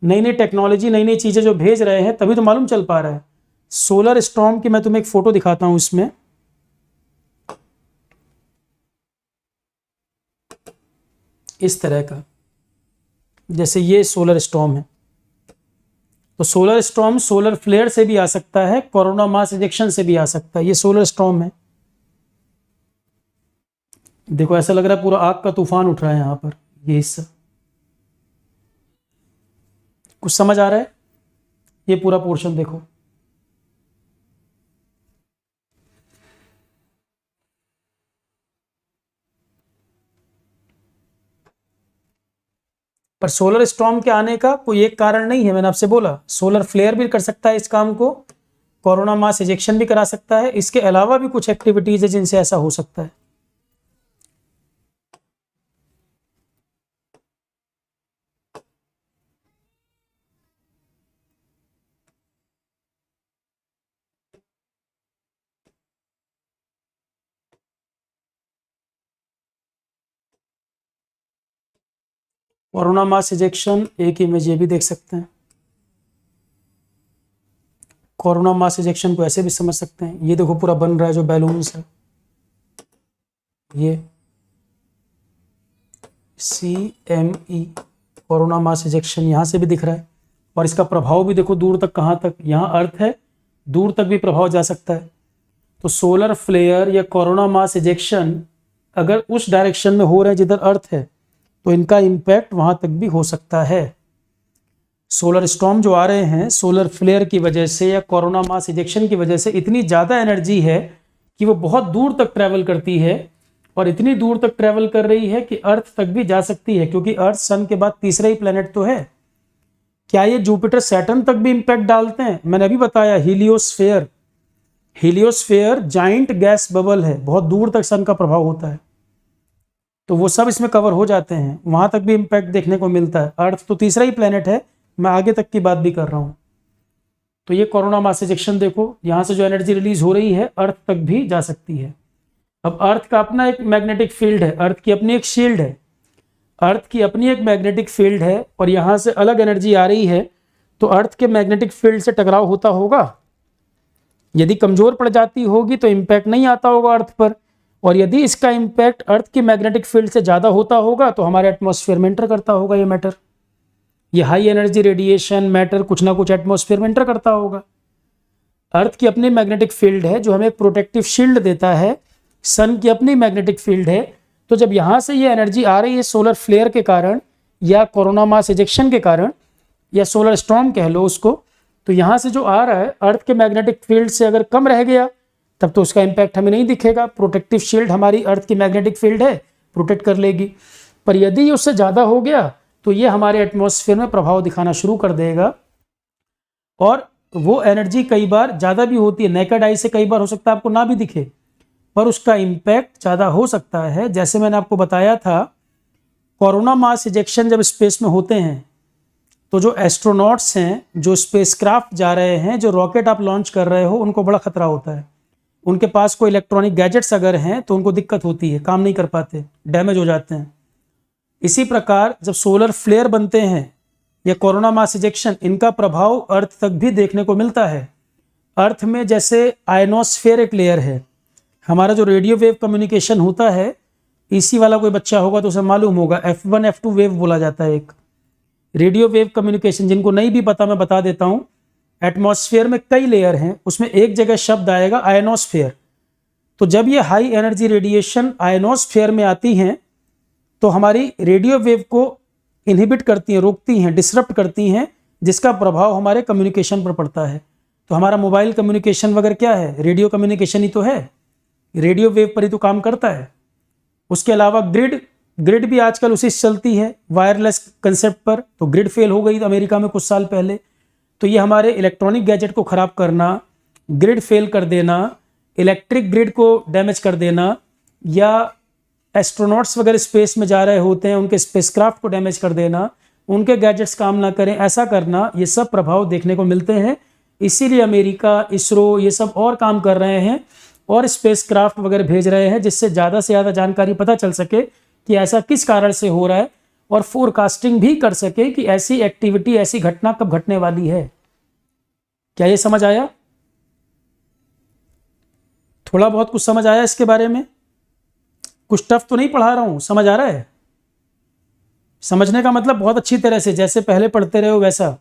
नई नई टेक्नोलॉजी, नई नई चीजें जो भेज रहे हैं, तभी तो मालूम चल पा रहा है। सोलर स्टॉर्म की मैं तुम्हें एक फोटो दिखाता हूं, इसमें इस तरह का, जैसे ये सोलर स्टॉर्म है। तो सोलर स्टॉर्म सोलर फ्लेयर से भी आ सकता है, कोरोना मास इजेक्शन से भी आ सकता है। ये सोलर स्टॉर्म है, देखो ऐसा लग रहा है पूरा आग का तूफान उठ रहा है यहां पर, ये हिस्सा कुछ समझ आ रहा है, ये पूरा पोर्शन देखो। पर सोलर स्टॉर्म के आने का कोई एक कारण नहीं है, मैंने आपसे बोला सोलर फ्लेयर भी कर सकता है इस काम को, कोरोना मास इजेक्शन भी करा सकता है, इसके अलावा भी कुछ एक्टिविटीज है जिनसे ऐसा हो सकता है। कोरोना मास इजेक्शन एक इमेज ये भी देख सकते हैं, कोरोना मास इजेक्शन को ऐसे भी समझ सकते हैं, ये देखो पूरा बन रहा है जो बैलून्स है, ये CME कोरोना मास इजेक्शन यहां से भी दिख रहा है, और इसका प्रभाव भी देखो दूर तक, कहां तक, यहां अर्थ है, दूर तक भी प्रभाव जा सकता है। तो सोलर फ्लेयर या कोरोना मास इजेक्शन अगर उस डायरेक्शन में हो रहे हैं जिधर अर्थ है तो इनका इम्पैक्ट वहां तक भी हो सकता है। सोलर स्टॉर्म जो आ रहे हैं सोलर फ्लेयर की वजह से या कोरोना मास इजेक्शन की वजह से इतनी ज़्यादा एनर्जी है कि वो बहुत दूर तक ट्रैवल करती है, और इतनी दूर तक ट्रैवल कर रही है कि अर्थ तक भी जा सकती है, क्योंकि अर्थ सन के बाद तीसरा ही प्लेनेट तो है। क्या ये जुपिटर सैटर्न तक भी इम्पैक्ट डालते हैं? मैंने अभी बताया हीलियोस्फेयर, हीलियोस्फेयर जाइंट गैस बबल है, बहुत दूर तक सन का प्रभाव होता है, तो वो सब इसमें कवर हो जाते हैं, वहां तक भी इम्पैक्ट देखने को मिलता है। अर्थ तो तीसरा ही प्लेनेट है, मैं आगे तक की बात भी कर रहा हूं। तो ये कोरोना मास इजेक्शन देखो, यहां से जो एनर्जी रिलीज हो रही है अर्थ तक भी जा सकती है। अब अर्थ का अपना एक मैग्नेटिक फील्ड है, अर्थ की अपनी एक शील्ड है, अर्थ की अपनी एक मैग्नेटिक फील्ड है, और यहां से अलग एनर्जी आ रही है, तो अर्थ के मैग्नेटिक फील्ड से टकराव होता होगा। यदि कमजोर पड़ जाती होगी तो इम्पैक्ट नहीं आता होगा अर्थ पर, और यदि इसका इम्पैक्ट अर्थ की मैग्नेटिक फील्ड से ज़्यादा होता होगा तो हमारे एटमॉस्फेयर में एंटर करता होगा ये मैटर, ये हाई एनर्जी रेडिएशन मैटर कुछ ना कुछ एटमॉस्फेयर में एंटर करता होगा। अर्थ की अपनी मैग्नेटिक फील्ड है जो हमें एक प्रोटेक्टिव शील्ड देता है, सन की अपनी मैग्नेटिक फील्ड है। तो जब यहाँ से ये एनर्जी आ रही है सोलर फ्लेयर के कारण या कोरोना मास इजेक्शन के कारण या सोलर स्टॉर्म कह लो उसको, तो यहाँ से जो आ रहा है अर्थ के मैग्नेटिक फील्ड से अगर कम रह गया तब तो उसका इम्पैक्ट हमें नहीं दिखेगा, प्रोटेक्टिव शील्ड हमारी अर्थ की मैग्नेटिक फील्ड है, प्रोटेक्ट कर लेगी। पर यदि ये उससे ज़्यादा हो गया तो ये हमारे एटमॉस्फेयर में प्रभाव दिखाना शुरू कर देगा, और वो एनर्जी कई बार ज़्यादा भी होती है, नेकेड आई से कई बार हो सकता है आपको ना भी दिखे, पर उसका इम्पैक्ट ज़्यादा हो सकता है। जैसे मैंने आपको बताया था, कोरोना मास इजेक्शन जब स्पेस में होते हैं तो जो एस्ट्रोनॉट्स हैं, जो स्पेसक्राफ्ट जा रहे हैं, जो रॉकेट आप लॉन्च कर रहे हो, उनको बड़ा खतरा होता है। उनके पास कोई इलेक्ट्रॉनिक गैजेट्स अगर हैं तो उनको दिक्कत होती है, काम नहीं कर पाते, डैमेज हो जाते हैं। इसी प्रकार जब सोलर फ्लेयर बनते हैं या कोरोना मास इजेक्शन, इनका प्रभाव अर्थ तक भी देखने को मिलता है। अर्थ में जैसे आयनोस्फेयर एक लेयर है, हमारा जो रेडियो वेव कम्युनिकेशन होता है, इसी वाला कोई बच्चा होगा तो उसे मालूम होगा, F1 F2 वेव बोला जाता है एक रेडियो वेव कम्युनिकेशन। जिनको नहीं भी पता मैं बता देता हूं, एटमॉस्फेयर में कई लेयर हैं, उसमें एक जगह शब्द आएगा आयनोस्फेयर। तो जब ये हाई एनर्जी रेडिएशन आयनोस्फेयर में आती हैं तो हमारी रेडियो वेव को इनहिबिट करती हैं, रोकती हैं, डिसरप्ट करती हैं, जिसका प्रभाव हमारे कम्युनिकेशन पर पड़ता है। तो हमारा मोबाइल कम्युनिकेशन वगैरह क्या है, रेडियो कम्युनिकेशन ही तो है, रेडियो वेव पर ही तो काम करता है। उसके अलावा ग्रिड ग्रिड भी आजकल उसी से चलती है, वायरलेस कंसेप्ट पर। तो ग्रिड फेल हो गई थी अमेरिका में कुछ साल पहले। तो ये हमारे इलेक्ट्रॉनिक गैजेट को ख़राब करना, ग्रिड फेल कर देना, इलेक्ट्रिक ग्रिड को डैमेज कर देना, या एस्ट्रोनॉट्स वगैरह स्पेस में जा रहे होते हैं उनके स्पेसक्राफ्ट को डैमेज कर देना, उनके गैजेट्स काम ना करें, ऐसा करना, ये सब प्रभाव देखने को मिलते हैं। इसीलिए अमेरिका, इसरो ये सब और काम कर रहे हैं और स्पेसक्राफ्ट वगैरह भेज रहे हैं, जिससे ज़्यादा से ज़्यादा जानकारी पता चल सके कि ऐसा किस कारण से हो रहा है, और फोरकास्टिंग भी कर सके कि ऐसी एक्टिविटी, ऐसी घटना कब घटने वाली है। क्या ये समझ आया? थोड़ा बहुत कुछ समझ आया इसके बारे में? कुछ टफ तो नहीं पढ़ा रहा हूं, समझ आ रहा है? समझने का मतलब बहुत अच्छी तरह से, जैसे पहले पढ़ते रहे हो वैसा।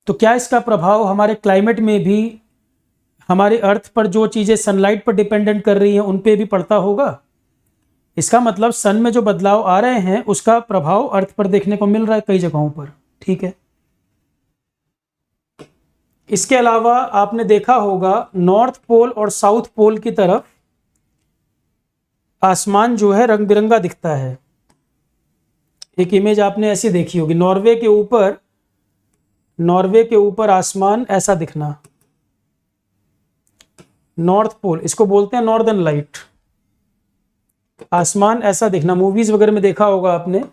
तो क्या इसका प्रभाव हमारे क्लाइमेट में भी, हमारे अर्थ पर जो चीजें सनलाइट पर डिपेंडेंट कर रही हैं उन पे भी पड़ता होगा? इसका मतलब सन में जो बदलाव आ रहे हैं उसका प्रभाव अर्थ पर देखने को मिल रहा है कई जगहों पर। ठीक है। इसके अलावा आपने देखा होगा नॉर्थ पोल और साउथ पोल की तरफ आसमान जो है रंग बिरंगा दिखता है। एक इमेज आपने ऐसी देखी होगी, नॉर्वे के ऊपर आसमान ऐसा दिखना, नॉर्थ पोल, इसको बोलते हैं नॉर्दर्न लाइट। आसमान ऐसा दिखना, मूवीज वगैरह में देखा होगा आपने।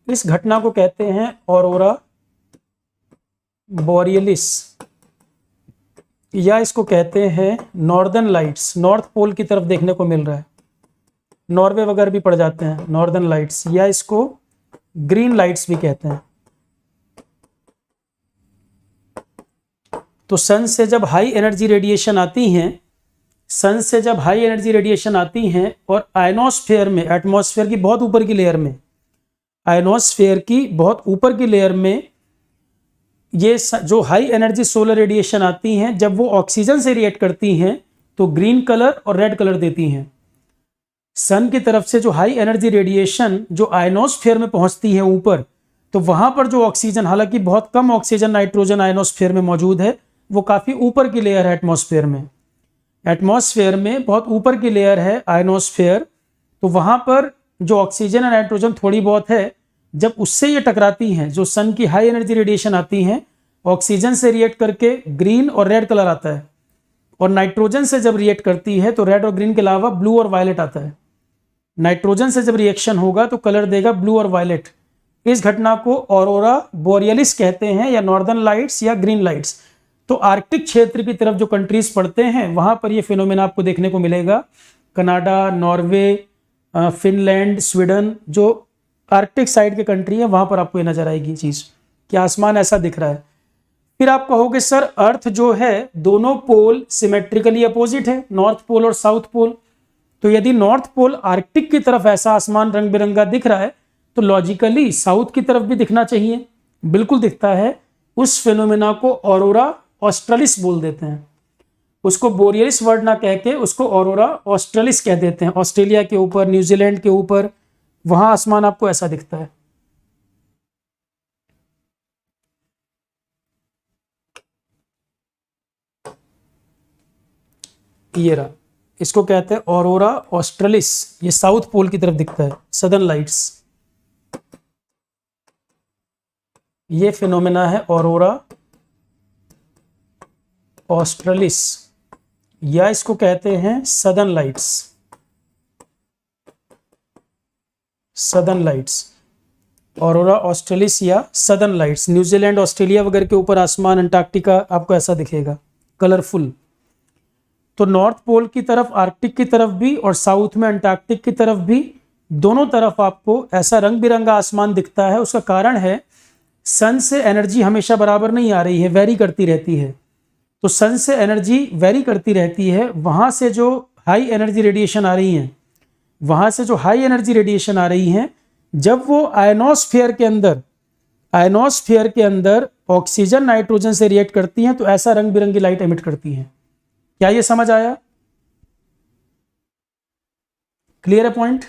इस घटना को कहते हैं ऑरोरा बोरियलिस, या इसको कहते हैं नॉर्दर्न लाइट्स। नॉर्थ पोल की तरफ देखने को मिल रहा है, नॉर्वे वगैरह भी पड़ जाते हैं नॉर्दर्न लाइट्स, या इसको ग्रीन लाइट्स भी कहते हैं। तो सन से जब हाई एनर्जी रेडिएशन आती हैं, सन से जब हाई एनर्जी रेडिएशन आती हैं और आयनोस्फेयर में, एटमॉस्फेयर की बहुत ऊपर की लेयर में, आयनोस्फेयर की बहुत ऊपर की लेयर में ये जो हाई एनर्जी सोलर रेडिएशन आती हैं, जब वो ऑक्सीजन से रिएक्ट करती हैं तो ग्रीन कलर और रेड कलर देती हैं। सन की तरफ से जो हाई एनर्जी रेडिएशन जो आयनोस्फेयर में पहुंचती है ऊपर, तो वहां पर जो ऑक्सीजन, हालांकि बहुत कम ऑक्सीजन नाइट्रोजन आयनोस्फेयर में मौजूद है, वो काफी ऊपर की लेयर है एटमॉस्फेयर में। एटमॉस्फेयर में बहुत ऊपर की लेयर है आयनोस्फेयर, तो वहां पर जो ऑक्सीजन और नाइट्रोजन थोड़ी बहुत है, जब उससे ये टकराती हैं, जो सन की हाई एनर्जी रेडिएशन आती हैं, ऑक्सीजन से रिएक्ट करके ग्रीन और रेड कलर आता है, और नाइट्रोजन से जब रिएक्ट करती है तो रेड और ग्रीन के अलावा ब्लू और वायलेट आता है। नाइट्रोजन से जब रिएक्शन होगा तो कलर देगा ब्लू और वायलेट। इस घटना को ऑरोरा बोरियलिस कहते हैं, या नॉर्दर्न लाइट्स या ग्रीन लाइट्स। तो आर्कटिक क्षेत्र की तरफ जो कंट्रीज पड़ते हैं वहां पर ये फिनोमेना आपको देखने को मिलेगा। कनाडा, नॉर्वे, फिनलैंड, स्वीडन, जो आर्कटिक साइड के कंट्री है वहां पर आपको ये नजर आएगी चीज कि आसमान ऐसा दिख रहा है। फिर आप कहोगे सर अर्थ जो है दोनों पोल सिमेट्रिकली अपोजिट है, नॉर्थ पोल और साउथ पोल। तो यदि नॉर्थ पोल आर्कटिक की तरफ ऐसा आसमान रंग बिरंगा दिख रहा है तो लॉजिकली साउथ की तरफ भी दिखना चाहिए। बिल्कुल दिखता है। उस फिनोमेना को ऑरोरा ऑस्ट्रलिस बोल देते हैं। उसको बोरियलिस वर्ड ना कह के उसको ऑरोरा ऑस्ट्रलिस कह देते हैं। ऑस्ट्रेलिया के ऊपर, न्यूजीलैंड के ऊपर, वहां आसमान आपको ऐसा दिखता है। ये रहा, इसको कहते हैं ऑरोरा ऑस्ट्रलिस। ये साउथ पोल की तरफ दिखता है, सदर्न लाइट्स। ये फिनोमेना है ऑरोरा ऑस्ट्रलिस, या इसको कहते हैं southern lights. Southern lights, aurora australis या सदर्न लाइट्स। न्यूजीलैंड, ऑस्ट्रेलिया वगैरह के ऊपर आसमान, अंटार्कटिका आपको ऐसा दिखेगा, कलरफुल। तो नॉर्थ पोल की तरफ, आर्कटिक की तरफ भी, और साउथ में अंटार्कटिक की तरफ भी, दोनों तरफ आपको ऐसा रंग बिरंगा आसमान दिखता है। उसका कारण है सन से एनर्जी हमेशा बराबर नहीं आ रही है, वेरी करती रहती है। तो सन से एनर्जी वेरी करती रहती है। वहां से जो हाई एनर्जी रेडिएशन आ रही हैं, वहां से जो हाई एनर्जी रेडिएशन आ रही हैं, जब वो आयनोस्फेयर के अंदर ऑक्सीजन नाइट्रोजन से रिएक्ट करती हैं तो ऐसा रंग बिरंगी लाइट एमिट करती हैं। क्या ये समझ आया? क्लियर है पॉइंट?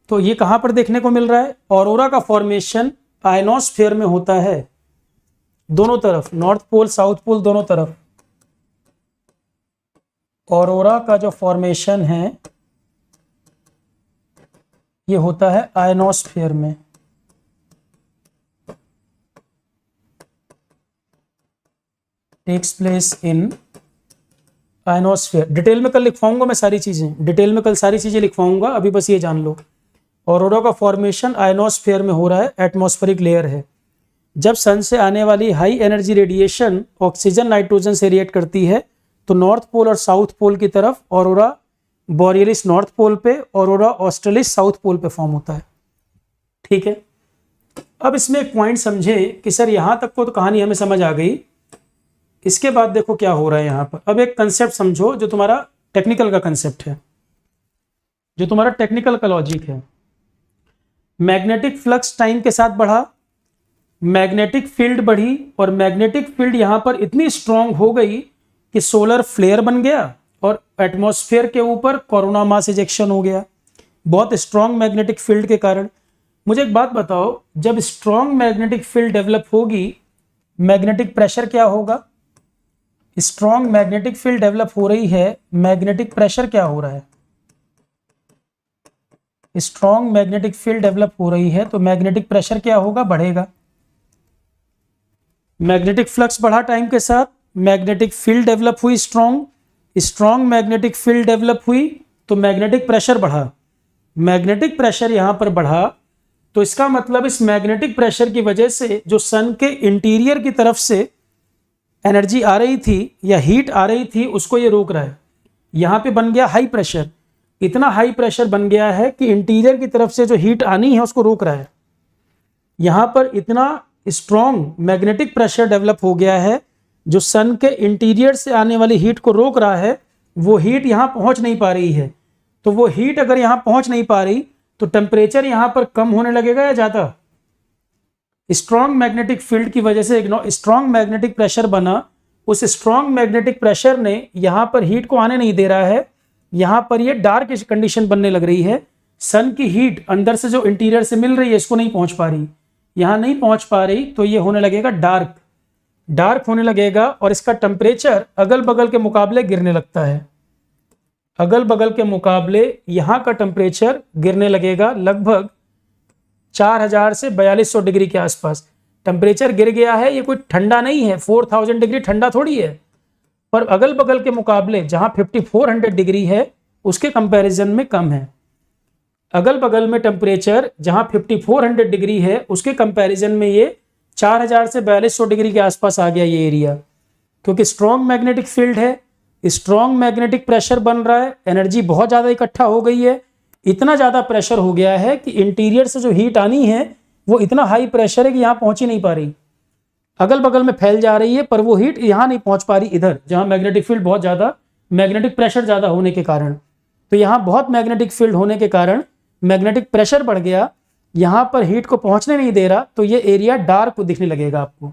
तो ये कहां पर देखने को मिल रहा है? ऑरोरा का फॉर्मेशन आयनोस्फेयर में होता है, दोनों तरफ, नॉर्थ पोल साउथ पोल दोनों तरफ। ऑरोरा का जो फॉर्मेशन है ये होता है आयनोस्फीयर में। Takes place in ionosphere. Detail में कल लिखवाऊंगा मैं सारी चीजें, डिटेल में कल सारी चीजें लिखवाऊंगा, अभी बस ये जान लो। ऑरोरा का फॉर्मेशन आयनोस्फीयर में हो रहा है, एटमॉस्फेरिक लेयर है। जब सन से आने वाली high energy radiation oxygen nitrogen से रिएक्ट करती है तो नॉर्थ पोल और साउथ पोल की तरफ ऑरोरा बोरियलिस नॉर्थ पोल पे, ऑरोरा ऑस्ट्रेलिस साउथ पोल पे फॉर्म होता है। ठीक है, अब इसमें एक पॉइंट समझे कि सर यहां तक को तो कहानी हमें समझ आ गई, इसके बाद देखो क्या हो रहा है यहां पर। अब एक कंसेप्ट समझो जो तुम्हारा टेक्निकल का कंसेप्ट है, जो तुम्हारा टेक्निकल का लॉजिक है। मैग्नेटिक फ्लक्स टाइम के साथ बढ़ा, मैग्नेटिक फील्ड बढ़ी, और मैग्नेटिक फील्ड यहां पर इतनी स्ट्रांग हो गई कि सोलर फ्लेयर बन गया और एटमॉस्फेयर के ऊपर कोरोना मास इजेक्शन हो गया, बहुत स्ट्रांग मैग्नेटिक फील्ड के कारण। मुझे एक बात बताओ, जब स्ट्रांग मैग्नेटिक फील्ड डेवलप होगी मैग्नेटिक प्रेशर क्या होगा? स्ट्रांग मैग्नेटिक फील्ड डेवलप हो रही है, मैग्नेटिक प्रेशर क्या हो रहा है? स्ट्रांग मैग्नेटिक फील्ड डेवलप हो रही है तो मैग्नेटिक प्रेशर क्या होगा? बढ़ेगा। मैग्नेटिक फ्लक्स बढ़ा टाइम के साथ, मैग्नेटिक फील्ड डेवलप हुई strong, strong magnetic field develop हुई तो मैग्नेटिक प्रेशर बढ़ा। मैग्नेटिक प्रेशर यहां पर बढ़ा तो इसका मतलब इस मैग्नेटिक प्रेशर की वजह से जो सन के इंटीरियर की तरफ से एनर्जी आ रही थी या हीट आ रही थी उसको ये रोक रहा है। यहां पे बन गया हाई प्रेशर, इतना हाई प्रेशर बन गया है कि इंटीरियर की तरफ से जो हीट आनी है उसको रोक रहा है। यहां पर इतना स्ट्रॉन्ग मैग्नेटिक प्रेशर डेवलप हो गया है जो सन के इंटीरियर से आने वाली हीट को रोक रहा है। वो हीट यहां पहुंच नहीं पा रही है, तो वो हीट अगर यहां पहुंच नहीं पा रही तो टेम्परेचर यहां पर कम होने लगेगा या ज्यादा? स्ट्रॉन्ग मैग्नेटिक फील्ड की वजह से स्ट्रॉन्ग मैग्नेटिक प्रेशर बना, उस स्ट्रॉन्ग मैग्नेटिक प्रेशर ने यहां पर हीट को आने नहीं दे रहा है, यहां पर ये डार्क कंडीशन बनने लग रही है। सन की हीट अंदर से जो इंटीरियर से मिल रही है इसको नहीं पहुंच पा रही, यहां नहीं पहुंच पा रही तो ये होने लगेगा डार्क, डार्क होने लगेगा और इसका टेम्परेचर अगल बगल के मुकाबले गिरने लगता है। अगल बगल के मुकाबले यहां का टेम्परेचर गिरने लगेगा लगभग 4000 से 4200 डिग्री के आसपास टेम्परेचर गिर गया है। ये कोई ठंडा नहीं है, 4000 डिग्री ठंडा थोड़ी है, पर अगल बगल के मुकाबले जहां 5400 डिग्री है उसके कंपैरिजन में कम है। अगल बगल में टेम्परेचर जहां 5400 डिग्री है उसके कंपैरिजन में ये 4000 से 4200 डिग्री के आसपास आ गया ये एरिया, क्योंकि स्ट्रॉन्ग मैग्नेटिक फील्ड है, स्ट्रॉन्ग मैग्नेटिक प्रेशर बन रहा है, एनर्जी बहुत ज्यादा इकट्ठा हो गई है। इतना ज्यादा प्रेशर हो गया है कि इंटीरियर से जो हीट आनी है वो इतना हाई प्रेशर है कि यहां पहुंच ही नहीं पा रही, अगल बगल में फैल जा रही है पर वो हीट यहां नहीं पहुंच पा रही, इधर जहां मैग्नेटिक फील्ड बहुत ज्यादा, मैग्नेटिक प्रेशर ज्यादा होने के कारण। तो यहां बहुत मैग्नेटिक फील्ड होने के कारण मैग्नेटिक प्रेशर बढ़ गया, यहां पर हीट को पहुंचने नहीं दे रहा, तो ये एरिया डार्क दिखने लगेगा आपको।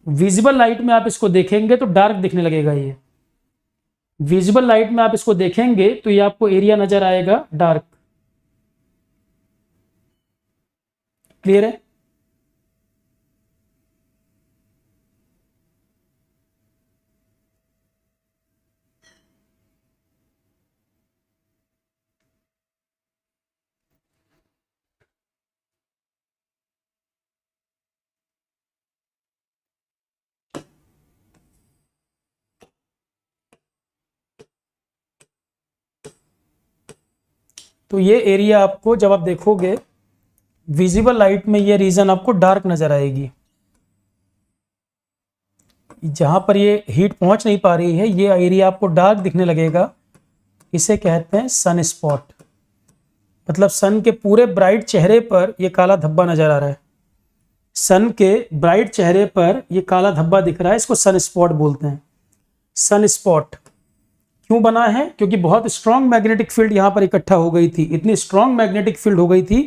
विजिबल लाइट में आप इसको देखेंगे तो डार्क दिखने लगेगा, ये विजिबल लाइट में आप इसको देखेंगे तो ये आपको एरिया नजर आएगा डार्क। क्लियर है? तो ये एरिया आपको जब आप देखोगे विजिबल लाइट में ये रीजन आपको डार्क नजर आएगी, जहां पर ये हीट पहुंच नहीं पा रही है ये एरिया आपको डार्क दिखने लगेगा। इसे कहते हैं सन स्पॉट, मतलब सन के पूरे ब्राइट चेहरे पर ये काला धब्बा नजर आ रहा है, सन के ब्राइट चेहरे पर ये काला धब्बा दिख रहा है, इसको सन स्पॉट बोलते हैं। सन स्पॉट क्यों बना है? क्योंकि बहुत स्ट्रॉन्ग मैग्नेटिक फील्ड यहां पर इकट्ठा हो गई थी, इतनी स्ट्रॉन्ग मैग्नेटिक फील्ड हो गई थी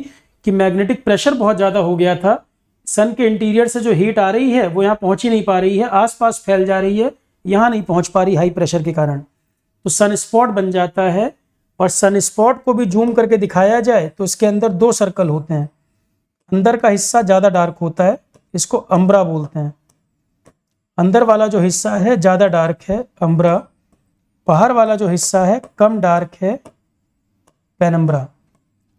कि मैग्नेटिक प्रेशर बहुत ज्यादा हो गया था। सन के इंटीरियर से जो हीट आ रही है वो यहाँ पहुंच ही नहीं पा रही है, आसपास फैल जा रही है, यहाँ नहीं पहुंच पा रही हाई प्रेशर के कारण, तो सन स्पॉट बन जाता है। और सन स्पॉट को भी जूम करके दिखाया जाए तो इसके अंदर 2 सर्कल होते हैं, अंदर का हिस्सा ज्यादा डार्क होता है, इसको अम्ब्रा बोलते हैं, अंदर वाला जो हिस्सा है ज्यादा डार्क है, अम्ब्रा। बाहर वाला जो हिस्सा है कम डार्क है, पेनम्ब्रा।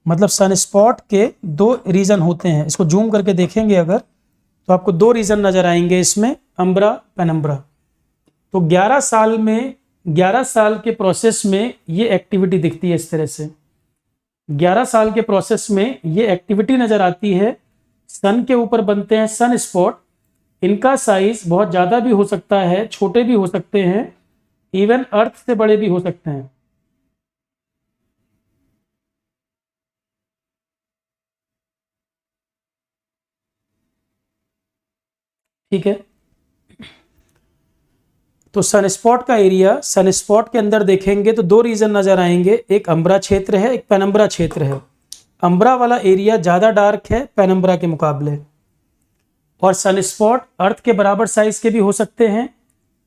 मतलब सनस्पॉट के दो रीजन होते हैं। इसको जूम करके देखेंगे अगर तो आपको दो रीजन नजर आएंगे इसमें, अम्ब्रा, पेनम्ब्रा। तो 11 साल के प्रोसेस में ये एक्टिविटी दिखती है इस तरह से। 11 साल के प्रोसेस में ये एक्टिविटी नजर आती है। सन के ऊपर बनते हैं सन स्पॉट। इनका साइज बहुत ज़्यादा भी हो सकता है, छोटे भी हो सकते हैं, इवन अर्थ से बड़े भी हो सकते हैं। ठीक है, तो सनस्पॉट का एरिया, सनस्पॉट के अंदर देखेंगे तो दो रीजन नजर आएंगे, एक अम्ब्रा क्षेत्र है, एक पेनम्ब्रा क्षेत्र है। अम्ब्रा वाला एरिया ज़्यादा डार्क है पेनम्ब्रा के मुकाबले। और सनस्पॉट अर्थ के बराबर साइज के भी हो सकते हैं,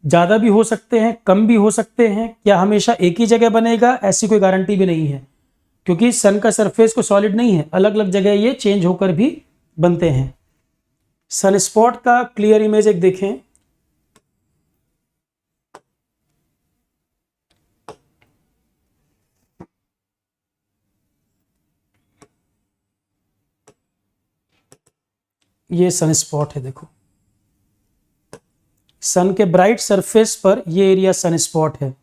ज़्यादा भी हो सकते हैं, कम भी हो सकते हैं। क्या हमेशा एक ही जगह बनेगा, ऐसी कोई गारंटी भी नहीं है, क्योंकि सन का सरफेस को सॉलिड नहीं है, अलग अलग जगह ये चेंज होकर भी बनते हैं। सनस्पॉट का क्लियर इमेज एक देखें। ये सनस्पॉट है, देखो सन के ब्राइट सरफेस पर ये एरिया सनस्पॉट है।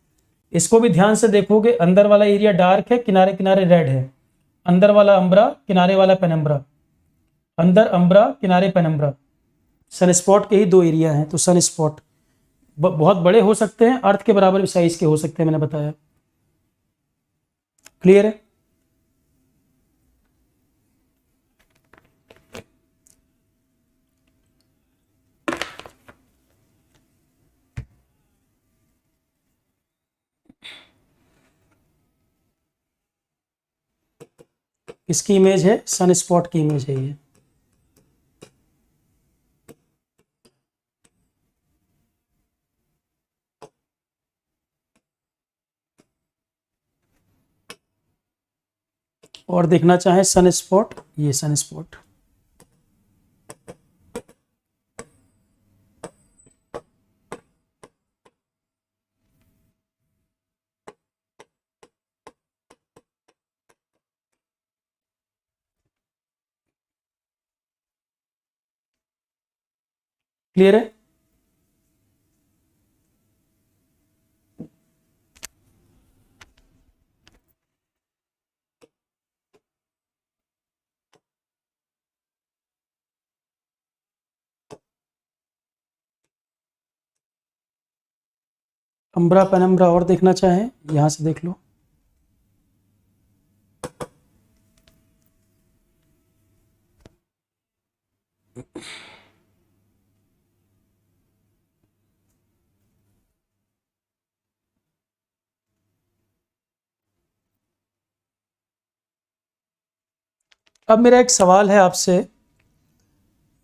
इसको भी ध्यान से देखोगे, अंदर वाला एरिया डार्क है, किनारे किनारे रेड है। अंदर वाला अम्ब्रा, किनारे वाला पेनम्ब्रा। अंदर अम्ब्रा, किनारे पेनम्ब्रा। सनस्पॉट के ही दो एरिया हैं। तो सनस्पॉट बहुत बड़े हो सकते हैं, अर्थ के बराबर भी साइज के हो सकते हैं, मैंने बताया। क्लियर है? इसकी इमेज है, सनस्पॉट की इमेज है ये। और देखना चाहे सनस्पॉट, ये सनस्पॉट। क्लियर है? अम्ब्रा, पेनम्ब्रा और देखना चाहे यहां से देख लो। अब मेरा एक सवाल है आपसे,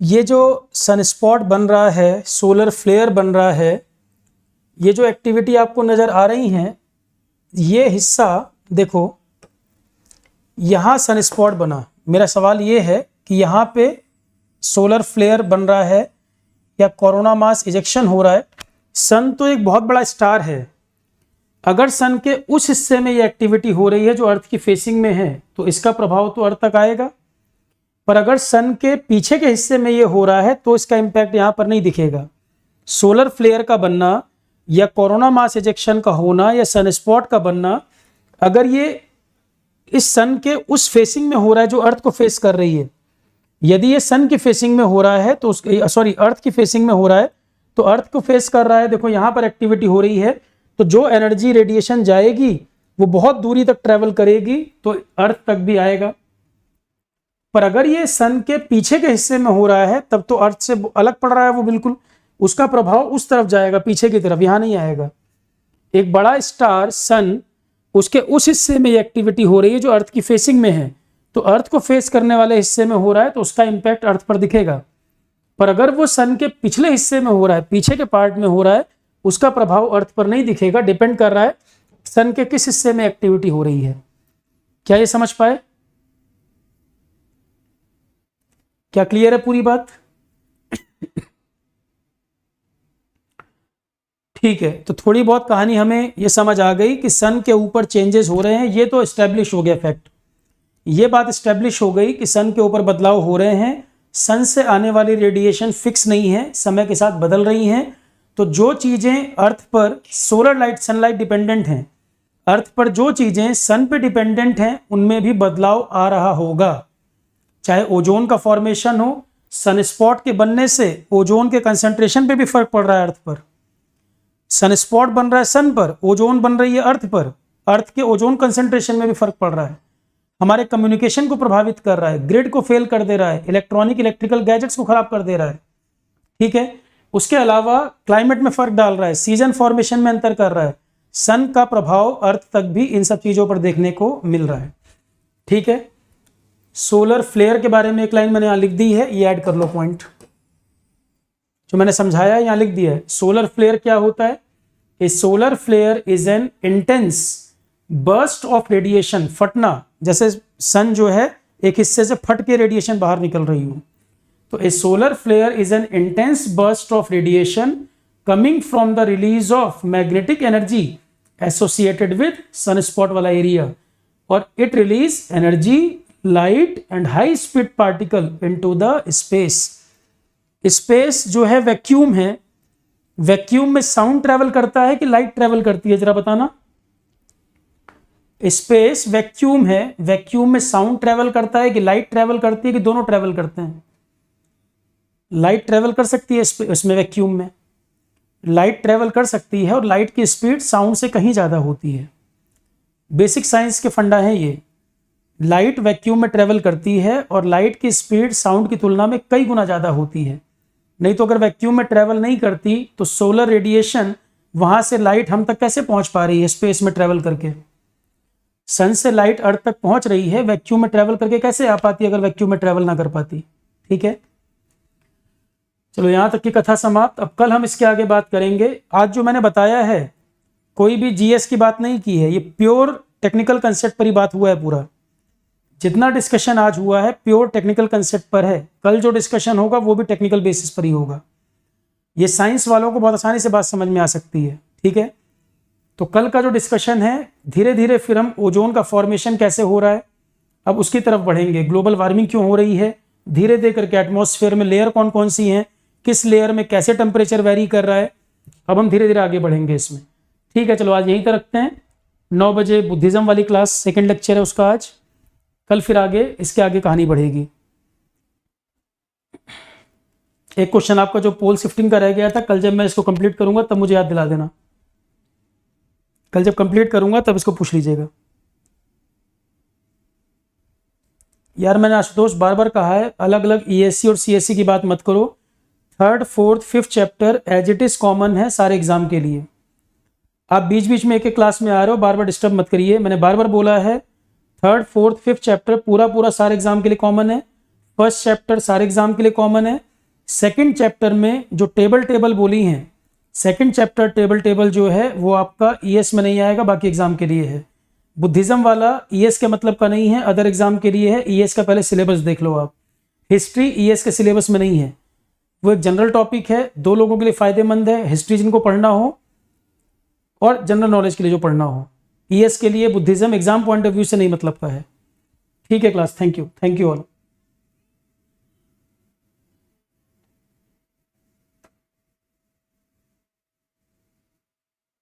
ये जो सनस्पॉट बन रहा है, सोलर फ्लेयर बन रहा है, ये जो एक्टिविटी आपको नजर आ रही हैं, ये हिस्सा देखो, यहां सनस्पॉट बना। मेरा सवाल ये है कि यहां पे सोलर फ्लेयर बन रहा है या कोरोना मास इजेक्शन हो रहा है। सन तो एक बहुत बड़ा स्टार है। अगर सन के उस हिस्से में ये एक्टिविटी हो रही है जो अर्थ की फेसिंग में है, तो इसका प्रभाव तो अर्थ तक आएगा। पर अगर सन के पीछे के हिस्से में ये हो रहा है तो इसका इंपैक्ट यहां पर नहीं दिखेगा। सोलर फ्लेयर का बनना या कोरोना मास इजेक्शन का होना या सनस्पॉट का बनना, अगर ये इस सन के उस फेसिंग में हो रहा है जो अर्थ को फेस कर रही है, यदि ये सन की फेसिंग में हो रहा है तो अर्थ की फेसिंग में हो रहा है तो अर्थ को फेस कर रहा है, देखो यहां पर एक्टिविटी हो रही है, तो जो एनर्जी रेडिएशन जाएगी वो बहुत दूरी तक ट्रेवल करेगी तो अर्थ तक भी आएगा। पर अगर ये सन के पीछे के हिस्से में हो रहा है तब तो अर्थ से अलग पड़ रहा है वो, बिल्कुल उसका प्रभाव उस तरफ जाएगा, पीछे की तरफ, यहां नहीं आएगा। एक बड़ा स्टार सन, उसके उस हिस्से में एक्टिविटी हो रही है जो अर्थ की फेसिंग में है, तो अर्थ को फेस करने वाले हिस्से में हो रहा है तो उसका इंपैक्ट अर्थ पर दिखेगा। पर अगर वो सन के पिछले हिस्से में हो रहा है, पीछे के पार्ट में हो रहा है, उसका प्रभाव अर्थ पर नहीं दिखेगा। डिपेंड कर रहा है सन के किस हिस्से में एक्टिविटी हो रही है। क्या ये समझ पाए? क्या क्लियर है पूरी बात? ठीक है, तो थोड़ी बहुत कहानी हमें ये समझ आ गई कि सन के ऊपर चेंजेस हो रहे हैं, ये तो एस्टेब्लिश हो गया फैक्ट। ये बात एस्टेब्लिश हो गई कि सन के ऊपर बदलाव हो रहे हैं, सन से आने वाली रेडिएशन फिक्स नहीं है, समय के साथ बदल रही हैं। तो जो चीज़ें अर्थ पर सोलर लाइट सनलाइट डिपेंडेंट हैं, अर्थ पर जो चीज़ें सन पे डिपेंडेंट हैं, उनमें भी बदलाव आ रहा होगा। चाहे ओजोन का फॉर्मेशन हो, सनस्पॉट के बनने से ओजोन के कंसंट्रेशन पे भी फर्क पड़ रहा है अर्थ पर। सनस्पॉट बन रहा है सन पर, ओजोन बन रही है अर्थ पर, अर्थ के ओजोन कंसंट्रेशन में भी फर्क पड़ रहा है। हमारे कम्युनिकेशन को प्रभावित कर रहा है, ग्रिड को फेल कर दे रहा है, इलेक्ट्रिकल गैजेट्स को खराब कर दे रहा है। ठीक है, उसके अलावा क्लाइमेट में फर्क डाल रहा है, सीजन फॉर्मेशन में अंतर कर रहा है। सन का प्रभाव अर्थ तक भी इन सब चीजों पर देखने को मिल रहा है। ठीक है, सोलर फ्लेयर के बारे में एक लाइन मैंने यहां लिख दी है, ये ऐड कर लो पॉइंट जो मैंने समझाया है, यहां लिख दिया है। सोलर फ्लेयर क्या होता है? A solar flare is an intense burst of radiation, फटना, जैसे सन जो है एक हिस्से से फट के रेडिएशन बाहर निकल रही हो। तो a solar flare is an intense burst of radiation coming from the release of magnetic energy associated with sunspot वाला एरिया, और it release energy, light and high speed particle into the space. Space जो है vacuum है, vacuum में sound travel करता है कि light travel करती है, जरा बताना। स्पेस वैक्यूम है, वैक्यूम में साउंड ट्रेवल करता है कि लाइट ट्रेवल करती है, कि दोनों ट्रेवल करते हैं? लाइट ट्रेवल कर सकती है इसमें, वैक्यूम में लाइट ट्रेवल कर सकती है, और लाइट की स्पीड साउंड से कहीं ज़्यादा होती है। बेसिक साइंस के फंडा है ये। लाइट वैक्यूम में ट्रेवल करती है और लाइट की स्पीड साउंड की तुलना में कई गुना ज़्यादा होती है। नहीं तो अगर वैक्यूम में ट्रेवल नहीं करती तो सोलर रेडिएशन वहाँ से लाइट हम तक कैसे पहुँच पा रही है स्पेस में ट्रेवल करके? सन से लाइट अर्थ तक पहुँच रही है, वैक्यूम में ट्रेवल करके कैसे आ पाती अगर वैक्यूम में ट्रेवल ना कर पाती? ठीक है, चलो यहाँ तक की कथा समाप्त। अब कल हम इसके आगे बात करेंगे। आज जो मैंने बताया है कोई भी जीएस की बात नहीं की है, ये प्योर टेक्निकल कंसेप्ट पर ही बात हुआ है। पूरा जितना डिस्कशन आज हुआ है प्योर टेक्निकल कंसेप्ट पर है, कल जो डिस्कशन होगा वो भी टेक्निकल बेसिस पर ही होगा। ये साइंस वालों को बहुत आसानी से बात समझ में आ सकती है। ठीक है, तो कल का जो डिस्कशन है धीरे धीरे फिर हम ओजोन का फॉर्मेशन कैसे हो रहा है अब उसकी तरफ बढ़ेंगे। ग्लोबल वार्मिंग क्यों हो रही है, धीरे धीरे करके एटमॉस्फेयर में लेयर कौन कौन सी हैं, किस लेयर में कैसे टेम्परेचर वेरी कर रहा है, अब हम धीरे धीरे आगे बढ़ेंगे इसमें। ठीक है, चलो आज यहीं तक रखते हैं। 9 बजे बुद्धिज्म वाली क्लास सेकंड लेक्चर है उसका आज। कल फिर आगे इसके आगे कहानी बढ़ेगी। एक क्वेश्चन आपका जो पोल शिफ्टिंग का रह गया था, कल जब मैं इसको कंप्लीट करूंगा तब मुझे याद दिला देना। कल जब कंप्लीट करूंगा तब इसको पूछ लीजिएगा। यार मैंने आशुतोष बार बार कहा है अलग अलग ईएससी और सीएससी की बात मत करो। 3rd, 4th, 5th chapter as it is common है सारे एग्जाम के लिए। आप बीच बीच में एक एक क्लास में आ रहे हो, बार बार डिस्टर्ब मत करिए। मैंने बार बार बोला है 3rd, 4th, 5th चैप्टर पूरा सारे एग्जाम के लिए कॉमन है। 1st चैप्टर सारे एग्जाम के लिए कॉमन है। 2nd चैप्टर में जो टेबल बोली हैं, 2nd चैप्टर टेबल जो है वो आपका ईएस में नहीं आएगा, बाकी एग्जाम के लिए है। बुद्धिज्म वाला ईएस के मतलब का नहीं है, अदर एग्जाम के लिए है। ईएस का पहले सिलेबस देख लो आप। हिस्ट्री ईएस के सिलेबस में नहीं है, वो एक जनरल टॉपिक है, 2 लोगों के लिए फायदेमंद है, हिस्ट्री जिनको पढ़ना हो और जनरल नॉलेज के लिए जो पढ़ना हो। ईएस के लिए Buddhism exam point of view से नहीं मतलब का है। ठीक है क्लास, थैंक यू ऑल।